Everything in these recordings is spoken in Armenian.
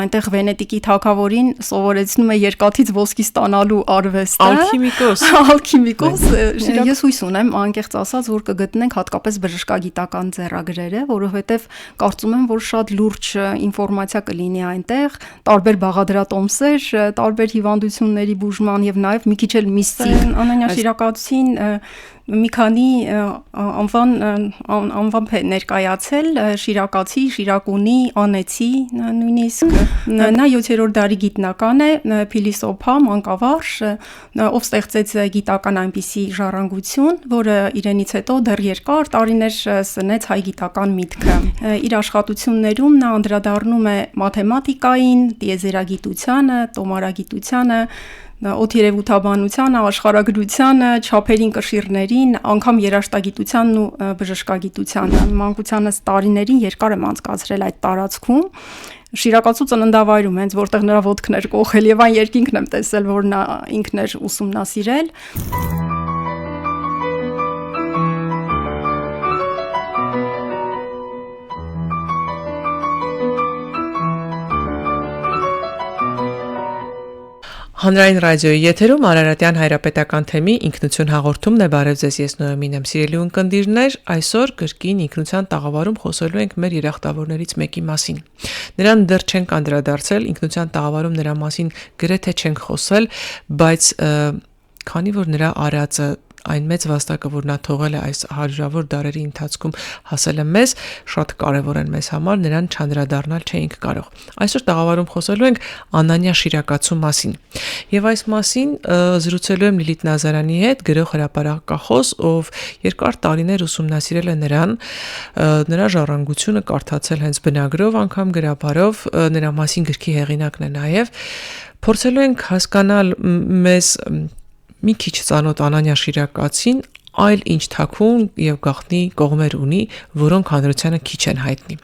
այնտեղ Վենետիկի թագավորին սովորեցնում է երկաթից ոսկի ստանալու արվեստը։ Ալքիմիկոս։ Ես հույս ունեմ, անկեղծ ասած, որ կգտնենք հատկապես բժշկագիտական ձեռագրերը, որովհետև կարծում եմ, որ շատ լուրջ ինֆորմացիա կլինի այնտեղ, տարբեր բաղադրատոմսեր, տարբեր հիվանդությունների բուժման եւ նաեւ մի քիչ էլ միստիկ Անանյա Շիրակացին մի քանի անվամբ է ներկայացել Շիրակացի, Շիրակունի, Անեցի նույնիսկ նա 7-րդ դարի գիտնական է, փիլիսոփա, մանկավարժ, ով ստեղծեց գիտական այնպիսի ժառանգություն, որը իրենից հետո դեռ երկար տարիներ սնեց հայ գիտական միտքը։ Իր աշխատություններում նա անդրադառնում է մաթեմատիկային, տիեզերագիտությանը, տոմարագիտությանը, օդերևութաբանությանը, աշխարհագրությանը, չափերին, կշիռներին, անգամ երաշտագիտությանն ու բժշկագիտությանը։ Մանկությանս տարիներին երկար եմ անցկացրել այդ տարածքում։ Շիրակացու ծննդավայրում, հենց որտեղ նրա ոտքն էր կոխել, եւ այն երկինքն եմ տեսել, որ նա ինքն էր ուսումնասիրել։ Հանրային ռադիոյի եթերում Արարատյան հայրապետական թեմի ինքնություն հաղորդումն է, բարև ձեզ, ես Նոյամին եմ, սիրելի ունկնդիրներ, այսօր կրկին ինքնության տաղավարում խոսելու ենք մեր երախտավորներից մեկի մասին։ Նրան դեռ չենք անդրադարձել, ինքնության տաղավարում նրա մասին գրեթե չենք խոսել, բայց քանի որ նրա արածը այն մեծ վաստակը, որ նա թողել է այս հարյուրավոր դարերի ընթացքում հասել է մեզ, շատ կարևոր են մեզ համար, նրան չանդրադառնալ չէինք կարող։ Այսօր տաղավարում խոսելու ենք Անանյա Շիրակացու մասին։ Եվ այս մասին զրուցելու եմ Լիլիթ Նազարյանի հետ, գրող հրապարակախոս, ով երկար տարիներ ուսումնասիրել է նրան, նրա ժառանգությունը կարդացել հենց բնագրով, անգամ գրաբարով, նրա մասին գրքի հեղինակն է նաև։ Փորձելու ենք հասկանալ մեզ մի քիչ ծանոթ Անանյա Շիրակացին, այլ ինչ թաքուն եւ գաղտնի կողմեր ունի, որոնք հանրությանը քիչ են հայտնի։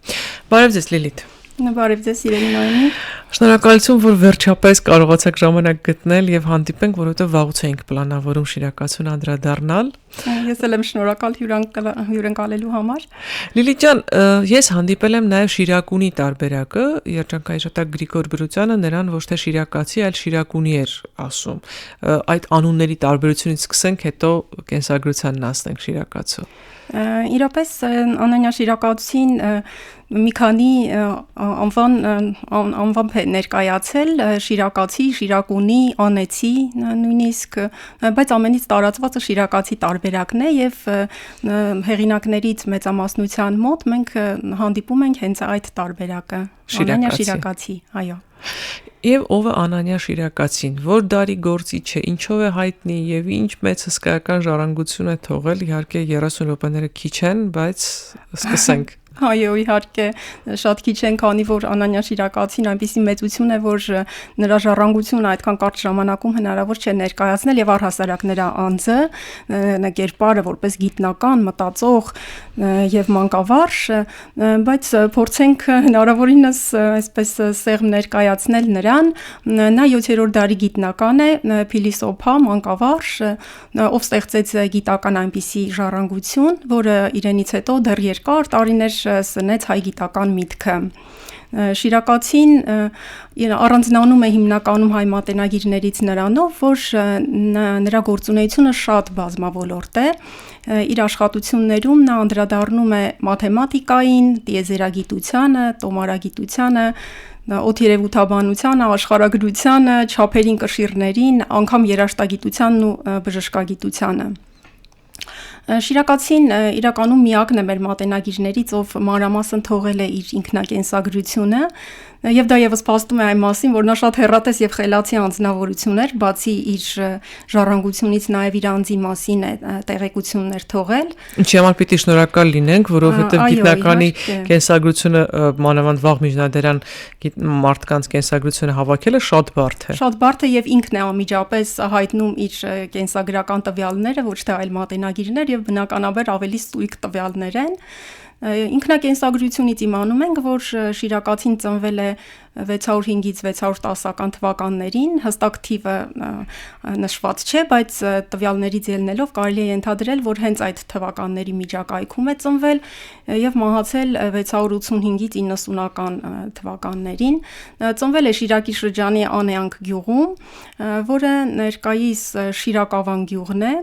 Բարև ձեզ, Լիլիթ։ Բարև ձեզ, սիրելի Նոյամի։ Շնորհակալություն, որ վերջապես կարողացաք ժամանակ գտնել եւ հանդիպենք, որովհետեւ վաղուց էինք պլանավորում Շիրակացուն անդրադառնալ։ Ես էլ եմ շնորհակալ հյուրընկալելու համար։ Լիլիթ ջան, ես հանդիպել եմ նաև Շիրակունի տարբերակը, երջանկայի շտակ Գրիգոր Բրուցյանը նրան ոչ թե Շիրակացի, այլ Շիրակունի էր ասում։ Այդ անունների տարբերությունից սկսենք, հետո կենսագրությանն ասենք Շիրակացու։ Իրապես Անանյա Շիրակացին մի քանի անվամբ է ներկայացել Շիրակացի, Շիրակունի, Անեցի նույնիսկ, բայց ամենից տարածվածը Շիրակացի տարբերակն է եւ հեղինակներից մեծամասնության մոտ մենք հանդիպում ենք հենց այդ տարբերակը Անանյա Շիրակացի, այո։ Եվ ով է Անանյա Շիրակացին, որ դարի գործիչ է, ինչով է հայտնի եւ ինչ մեծ հսկայական ժառանգություն է թողել, իհարկե 30 րոպեները քիչ են, բայց սկսենք։ Այո, իհարկե, շատ քիչ են, քանի որ Անանյա Շիրակացին այնպիսի մեծություն է, որ նրա ժառանգությունը այդքան կարճ ժամանակում հնարավոր չէ ներկայացնել եւ առհասարակ նրա անձը, նա կերպարը որպես գիտնական, մտածող եւ մանկավարժ, բայց փորձենք հնարավորինս այսպես սեղմ ներկայացնել նրան։ Նա 7-րդ դարի գիտնական է, փիլիսոփա, մանկավարժ, ով ստեղծեց գիտական այնպիսի ժառանգություն, որը իրենից հետո դեռ երկար տարիներ սնեց հայ գիտական միտքը։ Շիրակացին առանձնանում է հիմնականում հայ մատենագիրներից նրանով, որ նրա գործունեությունը շատ բազմավոլորտ է։ Իր աշխատություններում նա անդրադառնում է մաթեմատիկային, տիեզերագիտությանը, տոմարագիտությանը, օդերևութաբանությանը, աշխարհագրությանը, չափերին, կշիռներին, անգամ երաշտագիտությանն ու բժշկագիտությանը։ Շիրակացին իրականում միակն է մեր մատենագիրներից, ով մանրամասն թողել է իր ինքնակենսագրությունը, եւ դա եւս փաստում է այն մասին, որ նա շատ հեռատես եւ խելացի անձնավորություն էր, բացի իր ժառանգությունից նաեւ իր անձի մասին է տեղեկություններ թողել։ Ինչի համար պիտի շնորհակալ լինենք, որովհետեւ գիտնականի կենսագրությունը մանավանդ վաղ միջնադարյան մարդկանց կենսագրությունը հավաքելը շատ բարդ է։ Շատ բարդ է եւ ինքն է անմիջապես հայտնում իր կենսագրական տվյալները, ոչ թե այլ մատենագիրներ, եւ բնականաբար ավելի ստույգ տվյալներ են։ Ինքնակենսագրությունից իմանում ենք, որ Շիրակացին ծնվել է 605-ից 610 թվականներին, հստակ թիվը նշված չէ, բայց տվյալներից ելնելով կարելի է ենթադրել, որ հենց այդ թվականների միջակայքում է ծնվել եւ մահացել 685-ից 90-ական թվականներին։ Ծնվել է Շիրակի շրջանի Անեանք գյուղում, որը ներկայիս Շիրակավան գյուղն է,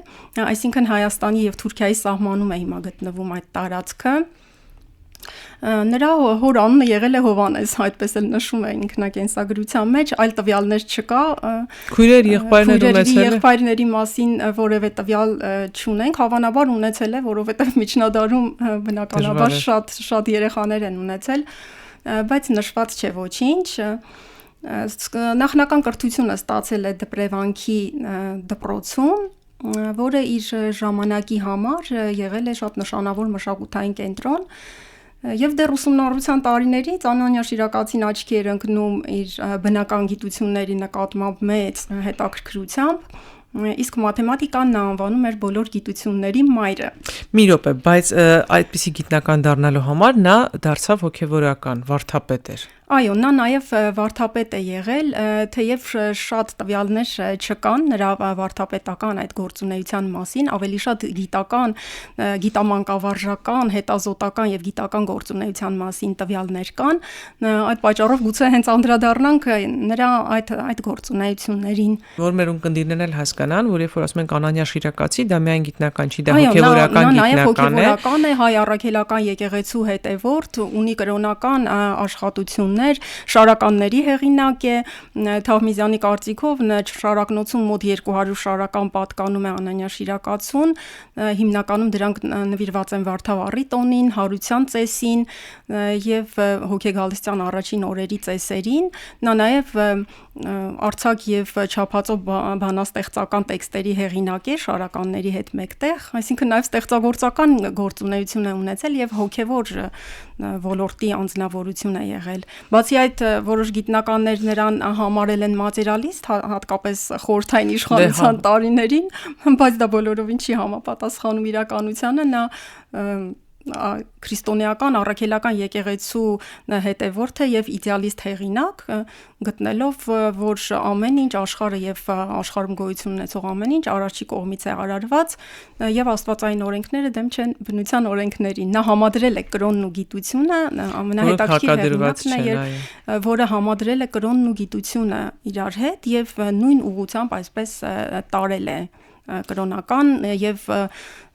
այսինքն Հայաստանի եւ Թուրքիայի սահմանում է հիմա գտնվում այդ տարածքը։ Նրա հոր անունը եղել է Հովանես, այդպես էլ նշում է ինքնակենսագրության մեջ, այլ տվյալներ չկա։ Քույրեր, եղբայրների մասին որևէ տվյալ չունենք, հավանաբար ունեցել է, որովհետև միջնադարում բնականաբար շատ երեխաներ են ունեցել, բայց նշված չէ ոչինչ։ Նախնական կրթությունը ստացել է Դպրևանքի դպրոցում, որը իր ժամանակի համար եղել է շատ նշանավոր մշակութային կենտրոն, եւ դեռ ուսումնառության տարիներից Անանյա Շիրակացին աչքի էր ընկնում իր բնական գիտությունների նկատմամբ մեծ հետաքրքրությամբ, իսկ մաթեմատիկան նա անվանում էր բոլոր գիտությունների մայրը։ Մի րոպե, բայց այդպիսի գիտնական դառնալու համար նա դարձավ հոգևորական, վարդապետ էր։ Այո, նա նաև վարդապետ է եղել, թեև շատ տվյալներ չկան նրա վարդապետական այդ գործունեության մասին, ավելի շատ գիտամանկավարժական, հետազոտական եւ գիտական գործունեության մասին տվյալներ կան, այդ պատճառով գուցե հենց անդրադառնանք նրա այդ գործունեություններին։ Որ մեր ունկնդիրներն էլ հասկանան, որ երբ որ ասում ենք Անանյա Շիրակացի, դա միայն գիտնական չի, դա հոգևորական գիտնական է։ Նա հոգևորական է, հայ առաքելական եկեղեցու հետևորդ, ունի կրոնական աշխատություն, շարականների հեղինակ է, Թավմիզյանի կարծիքով շարակնոցում մոտ 200 շարական պատկանում է Անանյա Շիրակացուն, հիմնականում դրանք նվիրված են Վարդավառի տոնին, Հարության ծեսին եւ Հոգեգալստյան առաջին օրերի ծեսերին։ Նա նաեւ արձակ եւ չափածո բանաստեղծական տեքստերի հեղինակ է շարականների հետ մեկտեղ, այսինքն նաեւ ստեղծագործական գործունեություն է ունեցել եւ հոգեվոր ոլորտի անձնավորություն է եղել։ Բացի այդ, որոշ գիտնականներ նրան համարել են մատերիալիստ, հատկապես խորհրդային իշխանության տարիներին, բայց դա բոլորովին չի համապատասխանում իրականությանը, նա քրիստոնեական առաքելական եկեղեցու հետևորդ է եւ իդեալիստ հեղինակ, գտնելով, որ ամեն ինչ աշխարհը եւ աշխարհում գոյություն ունեցող ամեն ինչ Արարչի կողմից է արարված եւ աստվածային օրենքները դեմ չեն բնության օրենքներին։ Նա համադրել է կրոնն ու գիտությունը, ամենահետաքրքիր հեղինակն է, որը համադրել է կրոնն ու գիտությունը իրար հետ եւ նույն ուղղությամբ այսպես տարել է կրոնական եւ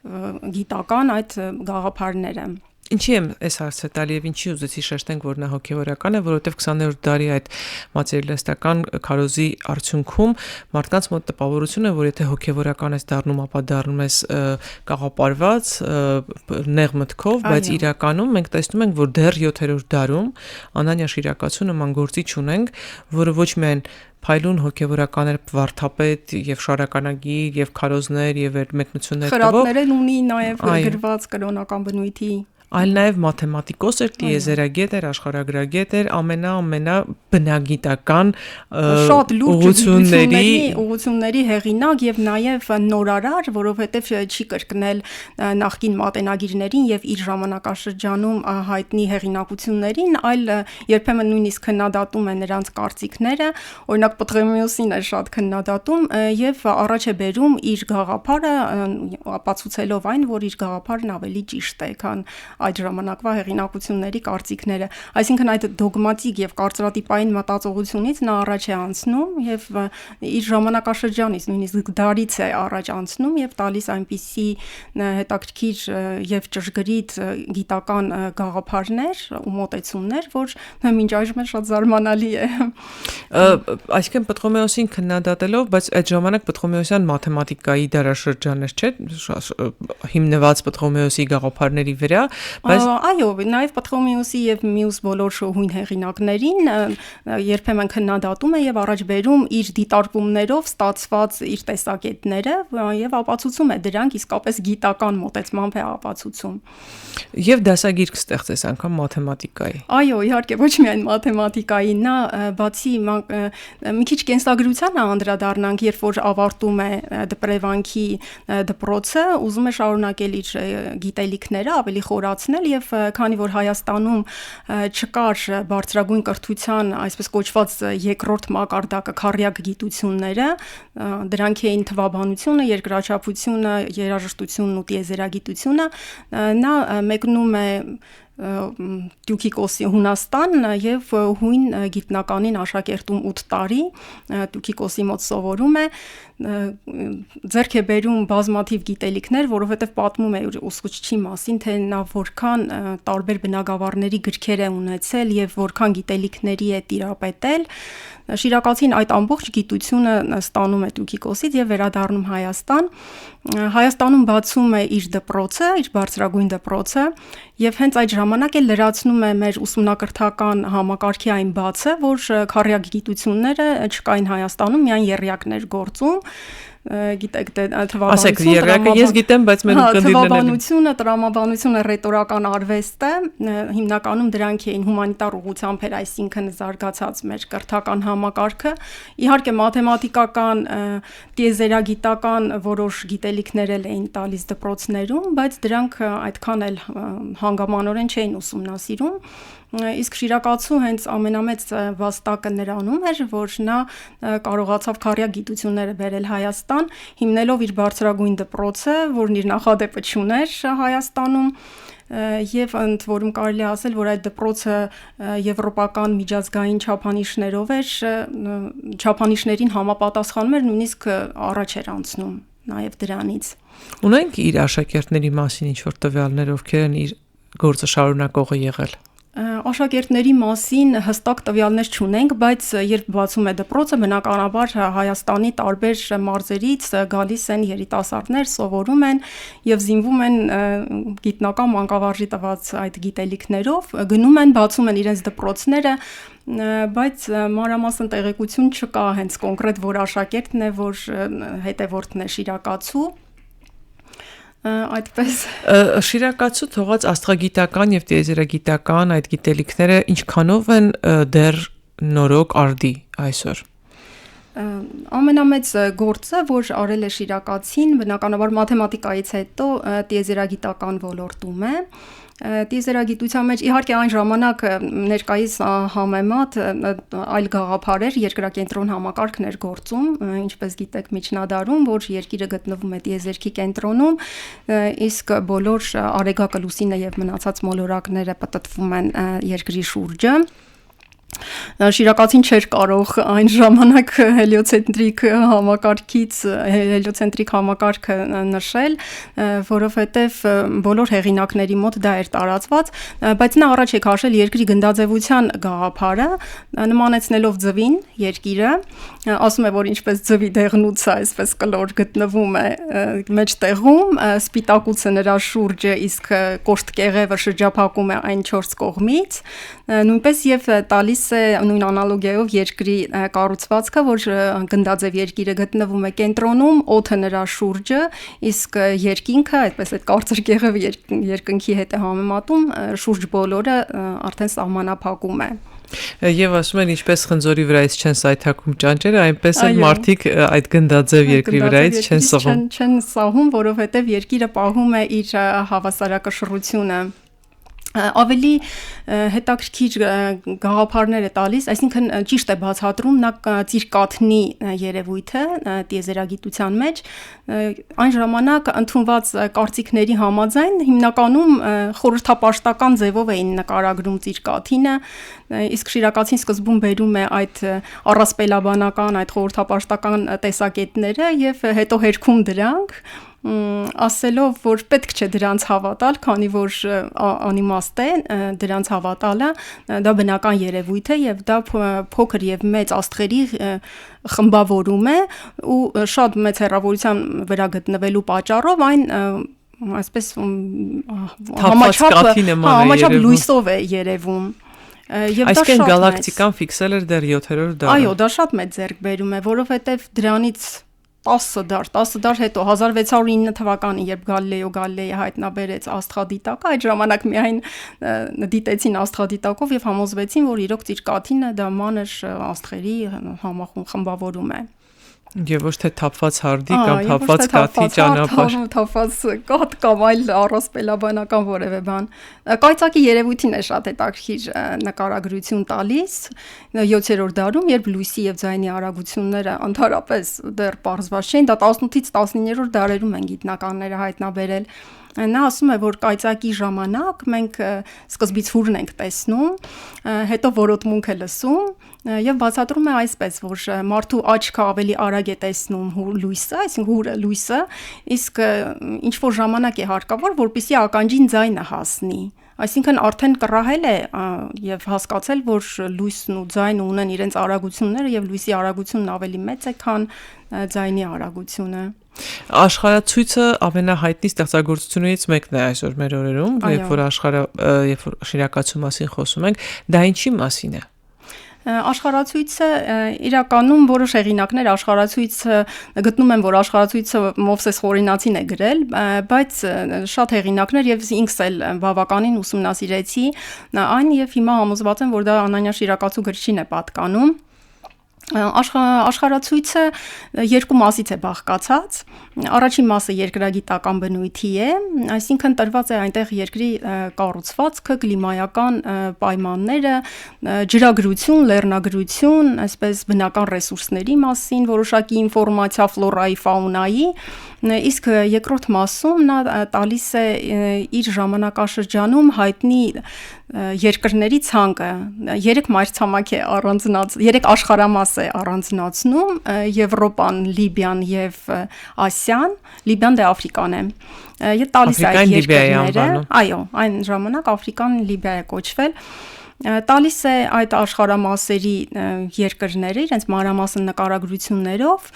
գիտական այդ գաղափարները։ Ինչի եմ այս հարցը տալի եւ ինչի ուզեցի շեշտենք, որ նա հոգեվորական է, որովհետեւ 20-րդ դարի այդ մատերիալիստական քարոզի արդյունքում մարդկանց մոտ տպավորություն է, որ եթե հոգեվորական ես դառնում, ապա դառնում ես կաղապարված, նեղ մտքով, բայց իրականում մենք տեսնում ենք, որ դեռ 7-րդ դարում Անանյա Շիրակացու նման գործիչ ունենք, որը ոչ միայն փայլուն հոգևորականներ, վարդապետ եւ շարականագիր եւ քարոզներ եւ մեկնություններ տվող խրատներ ունի նաեւ գրված կրոնական բնույթի, այլ նաեւ մաթեմատիկոս էր, տիեզերագետ էր, աշխարհագրագետ էր, ամենա բնագիտական շատ լուրջ ուղղությունների հեղինակ եւ նաեւ նորարար, որովհետեւ չի կրկնել նախկին մատենագիրներին եւ իր ժամանակաշրջանում հայտնի հեղինակություններին, այլ երբեմն նույնիսկ քննադատում է նրանց կարծիքները, օրինակ Պտղոմեոսին է շատ քննադատում եւ առաջ է բերում իր գաղափարը, ապացուցելով այն, որ իր գաղափարն ավելի ճիշտ է, քան այդ ժամանակվա հեղինակությունների կարծիքները, այսինքն այդ դոգմատիկ եւ կարծրատիպային մտածողությունից նա առաջ է անցնում եւ իր ժամանակաշրջանից նույնիսկ դարից է առաջ անցնում եւ տալիս այնպիսի հետաքրքիր եւ ճշգրիտ գիտական գաղափարներ ու մոտեցումներ, որ մինչ այժմ շատ զարմանալի է։ Այսինքն Պտղոմեոսին քննադատելով, բայց այդ ժամանակ Պտղոմեոսյան մաթեմատիկայի դարաշրջաններ չէ, հիմնված Պտղոմեոսի գաղափարների վրա, բայց այո, նաև Պտղոմեոսի եւ մյուս բոլոր հույն հեղինակներին երբեմն քննադատում է եւ առաջ բերում իր դիտարկումներով ստացված իր տեսակետները եւ ապացուցում է դրանք իսկապես գիտական մոտեցմամբ է ապացուցում։ Եվ դասագիրք ստեղծես անգամ մաթեմատիկայի։ Այո, իհարկե ոչ միայն մաթեմատիկայի, նա բացի մի քիչ կենսագրության անդրադառնանք, երբ որ ավարտում է դպրեվանքի դպրոցը, ուզում է շարունակել իր գիտելիքները, ավելի խորացնել եւ քանի որ Հայաստանում չկար բարձրագույն կրթության, այսպես կոչված երկրորդ մակարդակը քառյակ գիտությունները, դրանք էին թվաբանությունը, երկրաչափությունը, երաժշտությունն ու տիեզերագիտությունը, նա մեկնում է Տյուկիկոսի Հունաստան եւ հույն գիտնականին աշակերտում 8 տարի Տյուկիկոսի մոտ սովորում է, ձեռք է բերում բազմաթիվ գիտելիքներ, որովհետև պատմում է ուսուցչի մասին, թե նա որքան տարբեր բնագավառների գրքեր է ունեցել եւ որքան գիտելիքների է տիրապետել։ Շիրակացին այդ ամբողջ գիտությունը ստանում է Տյուկիկոսից եւ վերադառնում Հայաստան։ Հայաստանում բացում է իր դպրոցը, իր բարձրագույն դպրոցը եւ հենց այդ ժամանակ էլ լրացնում է մեր ուսումնակրթական համակարգի այն բացը, որ քառյակ գիտությունները չկային Հայաստանում, միայն եռյակներ գործում։ Գիտեք թվաբանությունը, ես գիտեմ, բայց մենու կնդիրներն թվաբանությունը, տրամաբանությունը, ռետորական արվեստը, հիմնականում դրանք էին հումանիտար ուղղությամբ էր, այսինքն զարգացած մեր կրթական համակարգը, իհարկե մաթեմատիկական, տիեզերագիտական որոշ գիտելիքներ էին տալիս դպրոցներում, բայց դրանք այդքան էլ հանգամանորեն չէին ուսումնասիրում։ Իսկ Շիրակացու հենց ամենամեծ վաստակը նրանում էր, որ նա կարողացավ քառյակ գիտությունները բերել Հայաստան, հիմնելով իր բարձրագույն դպրոցը, որն իր նախադեպը չուներ Հայաստանում, եւ ընդ որում կարելի ասել, որ այդ դպրոցը եվրոպական միջազգային չափանիշներով էր, չափանիշներին համապատասխանում էր, նույնիսկ առաջ էր անցնում նաեւ դրանից։ Ունենք իր աշակերտների մասին ինչ-որ տվյալներ, ովքեր են իր գործը շարունակողը եղել։ Աշակերտների մասին հստակ տվյալներ չունենք, բայց երբ բացում է դպրոցը, բնականաբար Հայաստանի տարբեր մարզերից գալիս են երիտասարդներ, սովորում են եւ զինվում են գիտնական մանկավարժի տված այդ գիտելիքներով, գնում են, բացում են իրենց դպրոցները, բայց մանրամասն տեղեկություն չկա հենց կոնկրետ որ աշակերտն է, որ հետևորդն է Շիրակացու։ Այդպես Շիրակացու թողած աստղագիտական եւ տիեզերագիտական այդ գիտելիքները ինչքանով են դեռ նորոգ արդի այսօր։ Ամենամեծ գործը, որ արել է Շիրակացին, բնականաբար մաթեմատիկայից հետո տիեզերագիտական ոլորտում է։ Տիեզերագիտության մեջ իհարկե այն ժամանակ ներկայիս համեմատ այլ գաղափարեր երկրակենտրոն համակարգն էր գործում, ինչպես գիտեք միջնադարում, որ երկիրը գտնվում է տիեզերքի կենտրոնում, իսկ բոլոր արեգակը լուսինը եւ մնացած մոլորակները պտտվում են երկրի շուրջը։ Շիրակացին չէր կարող այն ժամանակ հելիոցենտրիկ համակարգը նշել, որովհետև բոլոր հեղինակների մոտ դա էր տարածված, բայց նա առաջ է քաշել երկրի գնդաձևության գաղափարը, նմանեցնելով ձվին երկիրը, ասում է, որ ինչպես ձվի դեղնուցը այսպես կլոր գտնվում է մեջտեղում, սպիտակուցը նրա շուրջը, իսկ կոշտ կեղևը շրջափակում է այն 4 կողմից, նույնպես եւ տալիս է նույն անալոգիայով երկրի կառուցվածքը, որ գնդաձև երկիրը գտնվում է կենտրոնում, օդը նրա շուրջը, իսկ երկինքը, այդպես այդ կարծր կեղևը երկնքի հետ է համեմատում, շուրջ բոլորը արդեն սահմանափակում է։ Եվ ասում են ինչպես խնձորի վրայից չեն սայթաքում ճանճերը, այնպես էլ մարդիկ այդ գնդաձև երկրի վրայից չեն սողում։ Չեն սահում, որովհետև երկիրը պահում է իր հավասարակշռությունը։ Ավելի հետաքրքիր գաղափարներ է տալիս, այսինքն ճիշտ է բացատրում նա ծիրկաթնի երևույթը տիեզերագիտության մեջ, այն ժամանակ ընդունված կարծիքների համաձայն հիմնականում խորհրդապաշտական ձևով էին նկարագրում ծիրկաթինը, իսկ Շիրակացին սկզբում բերում է այդ առասպելաբանական, այդ խորհրդապաշտական տեսակետները եւ հետո հերքում դրանք, ասելով, որ պետք չէ դրանց հավատալ, քանի որ անիմաստ է դրանց հավատալը, դա բնական երևույթ է եւ դա փոքր եւ մեծ աստղերի խմբավորում է ու շատ մեծ հեռավորության վրա գտնվելու պատճառով այն այսպես համաչափ լույսով է երևում։ Այսինքն գալակտիկան ֆիքսել էր դեռ 7-րդ դարում։ Այո, դա շատ մեծ ձեռքբերում է, որովհետեւ դրանից 10 դար հետո 1609 թվականին, երբ Գալիլեո Գալիլեյը հայտնաբերեց աստղադիտակը, այդ ժամանակ միայն դիտեցին աստղադիտակով եւ համոզվեցին, որ իրոք Ծիրկաթինը դա մանր աստղերի խմբավորում է։ Եվ ոչ թե թափված հարդի կամ թափված կաթի ճանապարհ, թափված կաթ կամ այլ առասպելաբանական որևէ բան։ Կայծակի երևույթին է շատ հետաքրքիր նկարագրություն տալիս 7-րդ դարում, երբ լույսի եւ ձայնի արագությունները ընդհանրապես դեռ պարզված չէին, դա 18-ից 19-րդ դարերում են գիտնականները հայտնաբերել։ Նա ասում է, որ կայծակի ժամանակ մենք սկզբից հուրն ենք տեսնում, հետո որոտմունք է լսում եւ բացատրում է այսպես, որ մարդու աչքը ավելի արագ է տեսնում լույսը, այսինքն հուրը լույսը, իսկ ինչ որ ժամանակ է հարկավոր, որպեսզի ականջին ձայնը հասնի։ Այսինքն արդեն կռահել է եւ հասկացել, որ լույսն ու ձայնը ունեն իրենց արագությունները եւ լույսի արագությունն ավելի մեծ է, քան ձայնի արագությունը։ Աշխարհացույցը ամենահայտնի ստեղծագործություններից մեկն է այսօր մեր օրերում, երբ որ շիրակացու մասին խոսում ենք, դա ինչի մասին է։ Աշխարհացույցը իրականում որոշ հեղինակներ աշխարհացույցը գտնում են, որ աշխարհացույցը Մովսես Խորինացին է գրել, բայց շատ հեղինակներ եւ ինքս էլ բավականին ուսումնասիրեցի այն եւ հիմա համոզված եմ, որ դա Անանյա Շիրակացու գրչին է պատկանում։ Աշխարհացույցը երկու մասից է բաղկացած։ Առաջին մասը երկրագիտական բնույթի է, այսինքն տրված է այնտեղ երկրի կառուցվածքը, կլիմայական պայմանները, ջրագրություն, լեռնագրություն, այսպես բնական ռեսուրսների մասին, որոշակի ինֆորմացիա ֆլորայի, ֆաունայի, իսկ երկրորդ մասում նա տալիս է իր ժամանակաշրջանում հայտնի երկրների ցանկը, 3 մայրցամաք է առանձնացնում, 3 աշխարհամաս է առանձնացնում, Եվրոպան, Լիբիան եւ Ասիան, Լիբիան դե Աֆրիկան է։ Եվ տալիս է այդ երկրները, այո, այն ժամանակ Աֆրիկան Լիբիա է կոչվել։ Տալիս է այդ աշխարհամասերի երկրները իրենց մանրամասն նկարագրություններով,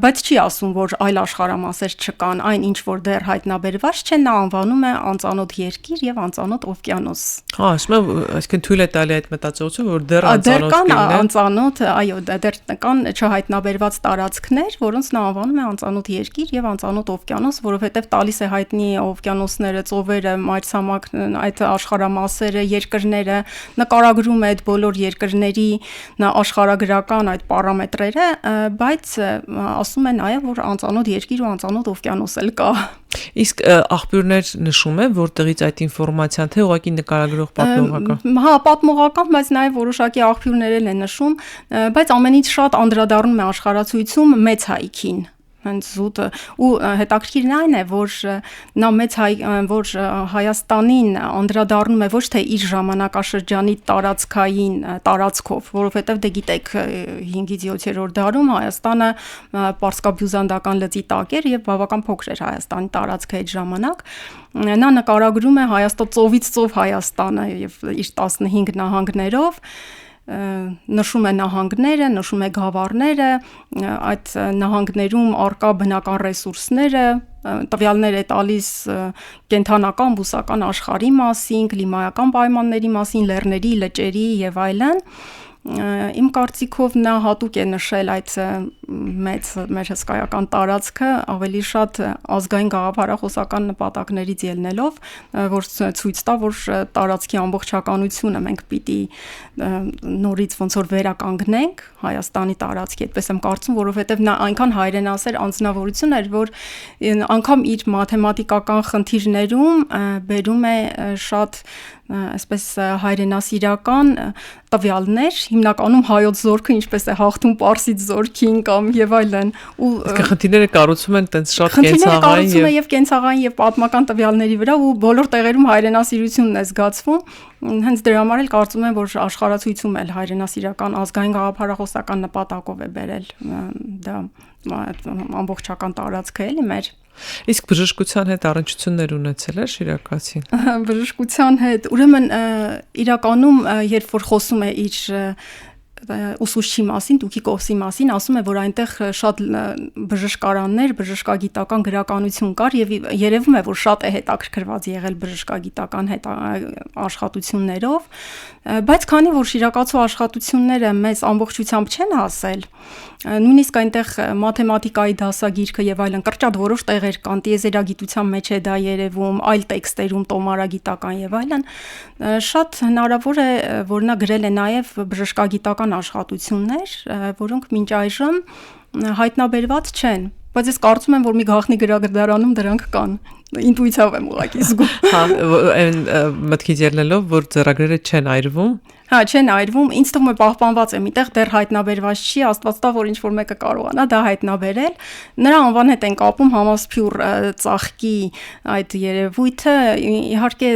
բայց չի ասում, որ այլ աշխարհամասեր չկան, այն ինչ որ դեռ հայտնաբերված չէ, նա անվանում է անծանոթ երկիր եւ անծանոթ օվկիանոս։ Ասում եմ, այսինքն թույլ է տալի այդ մտածողությունը, որ դեռ անծանոթ, այո, դեռ կան չհայտնաբերված տարածքներ, որոնց նա անվանում է անծանոթ երկիր եւ անծանոթ օվկիանոս, որովհետեւ տալիս է հայտնի օվկիանոսները, ծովերը, մայրցամաքն, այդ աշխարհամասերը, երկրները, նկարագրում է այդ բոլոր երկրների աշխարհագրական այդ պարամետրերը, բայց ասում է նաև, որ անծանոթ երկիր ու անծանոթ օվկիանոս էլ կա։ Իսկ աղբյուրներ նշում են, որտեղից այդ ինֆորմացիան, թե ուղղակի նկարագրող պատմողական։ Հա, պատմողական, բայց նաև որոշակի աղբյուրներ են նշում, բայց ամենից շատ անդրադառնում է աշխարհացույցում մեծ հայքին։ Հենց զուտը ու հետաքրքիրն այն է, որ նա մեծ որ Հայաստանին անդրադառնում է ոչ թե իր ժամանակաշրջանի տարածքային տարածքով, որովհետև դե գիտեք 5-ից 7-րդ դարում Հայաստանը պարսկաբյուզանդական լծի տակ էր եւ բավական փոքր էր Հայաստանի տարածքը այդ ժամանակ։ Նա նկարագրում է ծովից ծով Հայաստանը եւ իր 15 նահանգներով, նշում է նահանգները, նշում է գավառները, այդ նահանգներում առկա բնական ռեսուրսները, տվյալներ է տալիս կենթանական, բուսական աշխարհի մասին, կլիմայական պայմանների մասին, լեռների, լճերի եւ այլն։ Իմ կարծիքով նա հատուկ է նշել այդ մեծ մեր հսկայական տարածքը ավելի շատ ազգային գաղափարախոսական նպատակներից ելնելով, որ ցույց տա, որ տարածքի ամբողջականությունը մենք պիտի նորից ոնց որ վերականգնենք Հայաստանի տարածքի, այդպես եմ կարծում, որովհետև նա այնքան հայրենասեր անձնավորություն էր, որ անգամ իր մաթեմատիկական խնդիրներում բերում է շատ այսպես հայրենասիրական տվյալներ, հիմնականում հայոց զորքը ինչպես է հաղթում պարսից զորքին կամ եւ այլն, ու խնդիրները կառուցում են տենց շատ կենցաղային եւ կենցաղային եւ պատմական տվյալների վրա ու բոլոր տեղերում հայրենասիրությունն է զգացվում։ Հենց դրա համար էլ կարծում եմ, որ աշխարհացույցում էլ հայրենասիրական ազգային գաղափարախոսական նպատակով է բերել դա ամբողջական տարածքը էլի մեր։ Իսկ բժշկության հետ առնչություններ ունեցել է Շիրակացին։ Բժշկության հետ, ուրեմն իրականում երբ որ խոսում է իր ուսուցչի մասին, Տուկիկոսի մասին, ասում է, որ այնտեղ շատ բժշկարաններ, բժշկագիտական գրականություն կար եւ երևում է, որ շատ է հետաքրքրված եղել բժշկագիտական աշխատություններով, բայց քանի որ շիրակացու աշխատությունները մեզ ամբողջությամբ չեն հասել, նույնիսկ այնտեղ մաթեմատիկայի դասագիրքը եւ այլն կրճատ որոշ տեղեր կան, տիեզերագիտության մեջ է դա երևում, այլ տեքստերում տոմարագիտական եւ այլն, շատ հնարավոր է, որ նա գրել է նաեւ բժշկագիտական աշխատություններ, որոնք մինչ այժմ հայտնաբերված չեն, բայց ես կարծում եմ, որ մի գաղտնի գրագրարանում դրանք կան, ինտուիցիայով եմ ուղղակի զգում։ Հա, այն մտքից ելնելով, որ ձեռագրերը չեն այրվում։ Հա, չեն այրվում, ինձ թվում է պահպանված է, միտեղ դեռ հայտնաբերված չի, Աստված տա, որ ինչ-որ մեկը կարողանա դա հայտնաբերել։ Նրա անվան հետ են կապում համասփյուռ ծաղկի այդ երևույթը, իհարկե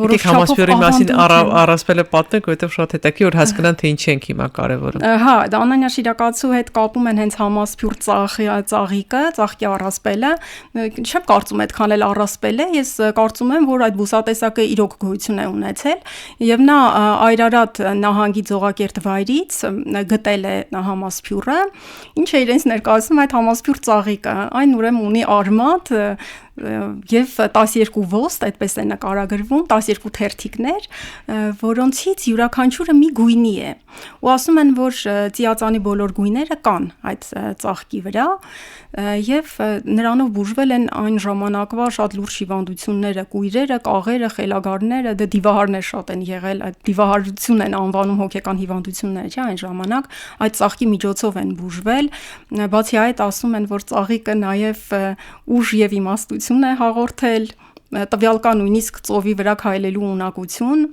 որոշ չափով համասփյուռի մասին առասպելը պատմեք, որովհետև շատ հետաքրքիր որ հասկանան թե ինչ ենք հիմա կարևորը։ Հա, դա անանյա շիրակացու հետ կապում են հենց համասփյուռ ծաղիկը, ծաղկի առասպելը։ Չեմ կարծում այդքան էլ առասպել է, ես կարծում եմ, որ այդ բուսատեսակը իրոք գոյություն է ունեցել եւ նա Այրարատ նահանգի Ձողակերտ վայրից գտել է համասփյուռը, ինչը իրենց ներկայացնում այդ համասփյուռ ծաղիկը, այն ուրեմն ունի արմատ եւ 12 ոստ, այդպես է նկարագրվում, 12 թերթիկներ, որոնցից յուրաքանչյուրը մի գույնի է։ Ու ասում են, որ ծիածանի բոլոր գույները կան այդ ծաղկի վրա եւ նրանով բուժվել են այն ժամանակվա շատ լուրջ հիվանդությունները, կույրերը, կաղերը, խելագարները, դե դիվահարներ շատ են եղել, այդ դիվահարություն են անվանում հոգեկան հիվանդությունները, չէ՞, այն ժամանակ այդ ծաղկի միջոցով են բուժվել։ Բացի այդ ասում են, որ ծաղիկը նաեւ ուժ եւ իմաստություն է հաղորդել, տվյալ կա նույնիսկ ծովի վրա քայլելու ունակություն,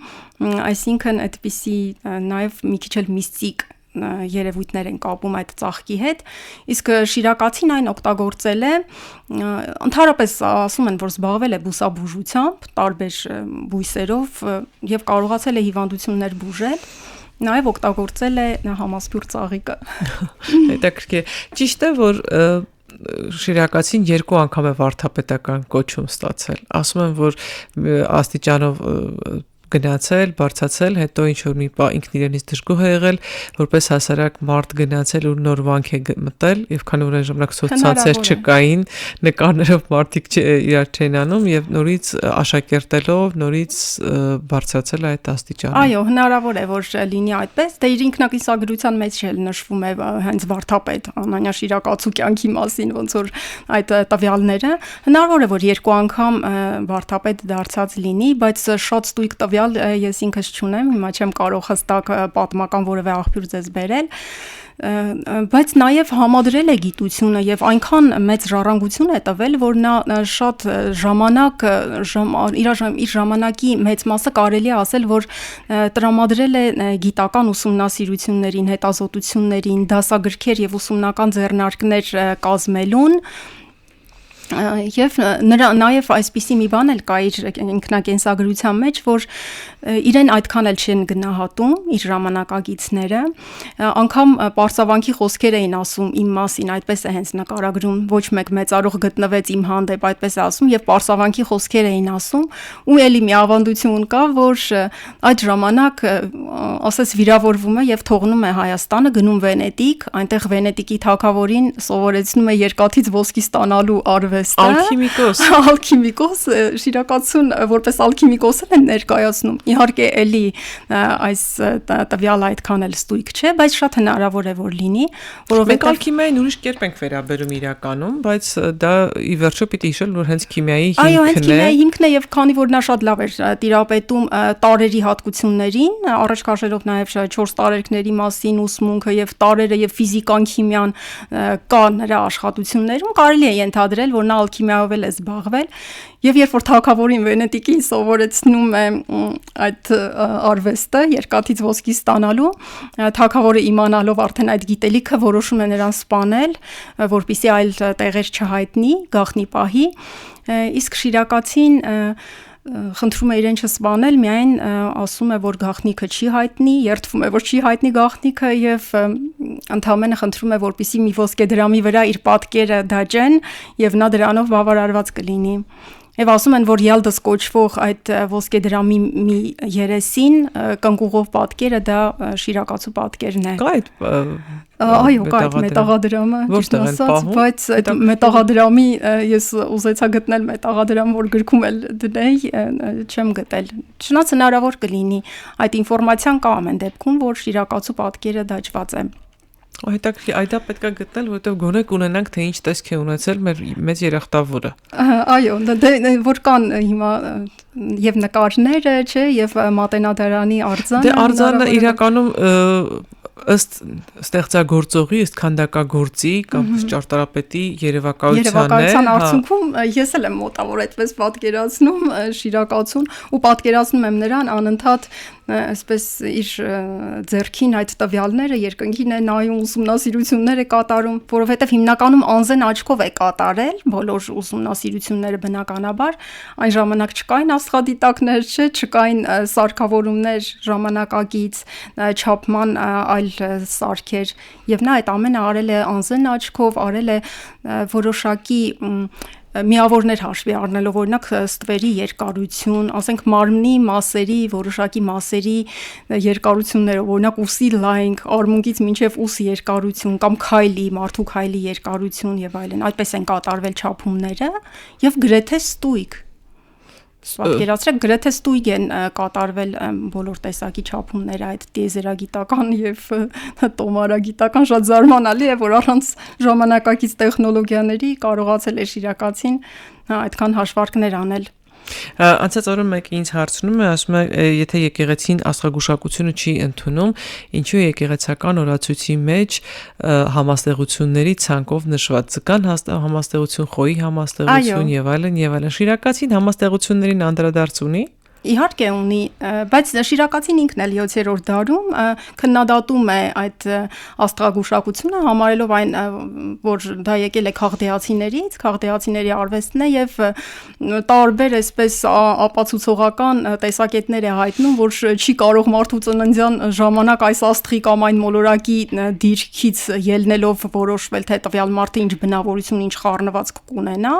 այսինքն այդպիսի նաեւ մի քիչ էլ միստիկ երևույթներ են կապում այդ ծաղկի հետ, իսկ շիրակացին այն օգտագործել է, ընդհանրապես ասում են, որ զբաղվել է բուսաբուժությամբ, տարբեր բույսերով եւ կարողացել է հիվանդություններ բուժել, նաեւ օգտագործել է համասփյուռ ծաղիկը։ Հետաքրքիր, ճիշտ է, որ շիրակացին 2 անգամ է վարդապետական կոչում ստացել, ասում են, որ աստիճանով գնացել, բարձացել, հետո ինչ որ մի ինքն իրենից դժգոհ է եղել, որպես հասարակ մարդ գնացել ու նոր վանք է մտել, եւ քանի որ այն ժամանակ սոցցանցեր չկային, նկարներով մարդիկ իրար չեն անում եւ նորից աշակերտելով, նորից բարձրացել այդ աստիճանը։ Այո, հնարավոր է, որ լինի այդպես, դե իր ինքնակիսագրության մեջ էլ նշվում է հենց վարդապետ անանյա շիրակացու կյանքի մասին, ոնց որ այդ տվյալները, հնարավոր է, որ 2 անգամ վարդապետ դարձած լինի, բայց շատ ստույգ ես ինքս չունեմ, հիմա չեմ կարող հստակ պատմական որևէ աղբյուր ձեզ բերել, բայց նաև համադրել է գիտությունը եւ այնքան մեծ ժառանգություն է տվել, որ նա շատ ժամանակ իր ժամանակի մեծ մասը կարելի է ասել, որ տրամադրել է գիտական ուսումնասիրություններին, հետազոտություններին, դասագրքեր եւ ուսումնական ձեռնարկներ կազմելուն Եվ նաև այսպիսի մի բան էլ կա իր ինքնակենսագրության մեջ, որ իրեն այդքան էլ չեն գնահատում իր ժամանակագիցները, անգամ պարսավանքի խոսքեր էին ասում իմ մասին, այդպես է հենց նկարագրում, ոչ մեկ մեծարող գտնվեց իմ հանդեպ, այդպես է ասում, եւ պարսավանքի խոսքեր էին ասում, ու էլի մի ավանդություն կա, որ այդ ժամանակ ասես վիրավորվում է եւ թողնում է Հայաստանը, գնում Վենետիկ, այնտեղ Վենետիկի թագավորին սովորեցնում է երկաթից ոսկի ստանալու Ալքիմիկոս, շիրակացուն որպես ալքիմիկոս են ներկայացնում, իհարկե էլի այս տվյալը այդքան էլ ստույգ չէ, բայց շատ հնարավոր է, որ լինի, որովհետև մենք ալքիմիային ուրիշ կերպ ենք վերաբերում իրականում, բայց դա ի վերջո պիտի հիշել, որ հենց քիմիայի հիմքն է։ Այո, հենց քիմիայի հիմքն է եւ քանի որ նա շատ լավ էր տիրապետում տարերի հատկություններին, առաջ քաշելով նաեւ 4 տարերքների մասին ուսմունքը եւ տարերը եւ ֆիզիկան, քիմիան կա նրա աշխատություններում, կարելի է ենթադրել, որ նա ալքիմիայով է զբաղվել եւ երբ որ թագավորին Վենետիկին սովորեցնում է այդ արվեստը երկաթից ոսկի ստանալու, թագավորը իմանալով արդեն այդ գիտելիքը որոշում է նրան սպանել, որպեսզի այլ տեղեր չհայտնի, գաղտնի պահի, իսկ շիրակացին խնդրում է իրեն չսպանել, միայն ասում է, որ գաղտնիքը չի հայտնի, երդվում է, որ չի հայտնի գաղտնիքը եւ ընդհանրապես խնդրում է, որպեսզի մի ոսկե դրամի վրա իր պատկերը դաջեն եւ նա դրանով բավարարված կլինի։ Եվ ասում են, որ Ելդս կոչվող այդ ոսկե դրամի մի երեսին կնկուղով պատկերը դա շիրակացու պատկերն է։ Կա այդ Այո, կա այդ մետաղադրամը, ճիշտ ասած, բայց այդ մետաղադրամի ես ուզեցա գտնել մետաղադրամ, որ գրքում էլ դնեի, չեմ գտել։ Չնայած հնարավոր կլինի այդ ինֆորմացիան կա ամեն դեպքում, որ շիրակացու պատկերը դաջված է։ Հետաքրքիր, այդա պետք է գտնել, որովհետև գոնե կունենանք թե ինչ տեսք է ունեցել մեր մեծ երախտավորը։ Այո, որ կան հիմա եւ նկարները, չէ, եւ մատենադարանի արձանը։ Դե արձանը իրականում ըստ ստեղծագործողի, ըստ քանդակագործի կամ ճարտարապետի երևակայության արդյունքում ես էլ եմ մոտավոր այդպես պատկերացնում շիրակացուն ու պատկերացնում եմ նրան անընդհատ այսպես իր ձեռքին այդ տվյալները երկնքին է նայում, ուսումնասիրություններ է կատարում, որովհետև հիմնականում անզեն աչքով է կատարել բոլոր ուսումնասիրությունները բնականաբար, այն ժամանակ չկային աստղադիտակներ, չկային սարքավորումներ ժամանակակից չափման այլ սարքեր, եւ նա այդ ամենը արել է անզեն աչքով, արել է որոշակի միավորներ հաշվի առնելով, օրինակ ստվերի երկարություն, ասենք մարմնի մասերի, որոշակի մասերի երկարությունները, օրինակ ուսի լայնք, արմունկից մինչև ուս երկարություն կամ քայլի, մարդու քայլի երկարություն եւ այլն, այդպես են կատարվել չափումները եւ գրեթե ստույգ պատկերացրեք, գրեթե ստույգ են կատարվել բոլոր տեսակի չափումները, այդ տիեզերագիտական եւ տոմարագիտական շատ զարմանալի է, որ առանց ժամանակակից տեխնոլոգիաների կարողացել է շիրակացին այդքան հաշվարկներ անել։ Անցած օրը մեկը ինձ հարցնում է, ասում է, եթե եկեղեցին աստղագուշակությունը չի ընդունում, ինչու եկեղեցական օրացույցի մեջ համաստեղությունների ցանկով նշված ձգան համաստեղություն, խոյի համաստեղություն եւ այլն եւ այլն, շիրակացին համաստեղություններին անդրադարձ ունի։ Իհարկե ունի, բայց շիրակացին ինքն էլ 7-րդ դարում քննադատում է այդ աստղագուշակությունը, համարելով այն, որ դա եկել է քաղդեացիներից, քաղդեացիների արվեստն է եւ տարբեր այսպես ապացուցողական տեսակետներ է հայտնում, որ չի կարող մարդու ծննդյան ժամանակ այս աստղի կամ այն մոլորակի դիրքից ելնելով որոշվել, թե տվյալ մարդը ինչ բնավորություն, ինչ խառնվածք կունենա,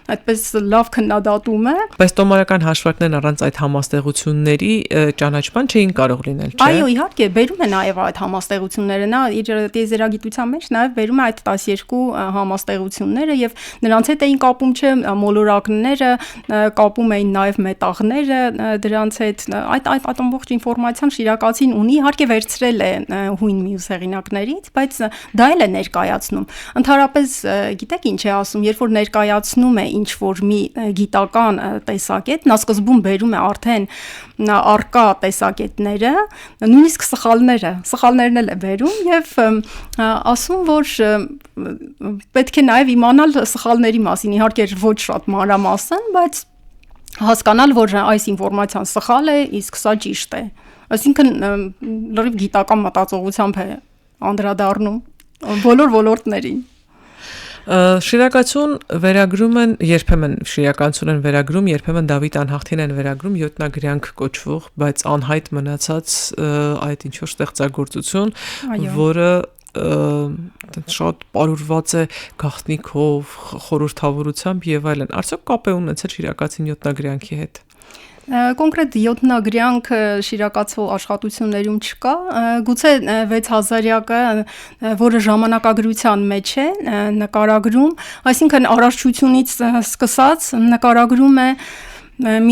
այդպես լավ քննադատում է։ Բայց տոմարական հաշվարկներն առանց այդ համաստեղությունների ճանաչման չէին կարող լինել, չէ՞։ Այո, իհարկե, բերում է նաև այդ համաստեղությունները, նա իր տիեզերագիտության մեջ նաև բերում է այդ 12 համաստեղությունները եւ նրանց հետ էին կապում չէ մոլորակները, կապում էին նաև մետաղները դրանց հետ, այդ ամբողջ ինֆորմացիան շիրակացին ունի, իհարկե վերցրել է հույն մյուս հեղինակներից, բայց դա էլ է ներկայացնում։ Ընդհանրապես, գիտեք ինչ է ասում, երբ որ ներկայացնում է ինչ որ մի գիտական տեսակետ, նա սկզբում բերում է արդեն արկա տեսակետները, նույնիսկ սխալներն էլ է բերում եւ ասում, որ պետք է նաեւ իմանալ սխալների մասին, իհարկե ոչ շատ մանրամասն, բայց հասկանալ, որ այս ինֆորմացիան սխալ է, իսկ սա ճիշտ է։ Այսինքն լրիվ գիտական մտածողությամբ է անդրադառնում բոլոր ոլորտներին։ Շիրակացուն վերագրում են, երբեմն շիրականություն են վերագրում, երբեմն Դավիթ անհաղթին են վերագրում յոթնագրյանք կոչվող, բայց անհայտ մնացած այդ ինչ-որ ստեղծագործություն, որը շատ պարուրված է գաղտնիքով, խորհրդավորությամբ եւ այլն։ Արդյոք կապ է ունեցել շիրակացին յոթնագրյանքի հետ։ Կոնկրետ յոթնագրյանք շիրակացվող աշխատություններում չկա, գուցե 6000-յակը, որը ժամանակագրության մեջ է նկարագրում, այսինքն առարչությունից սկսած նկարագրում է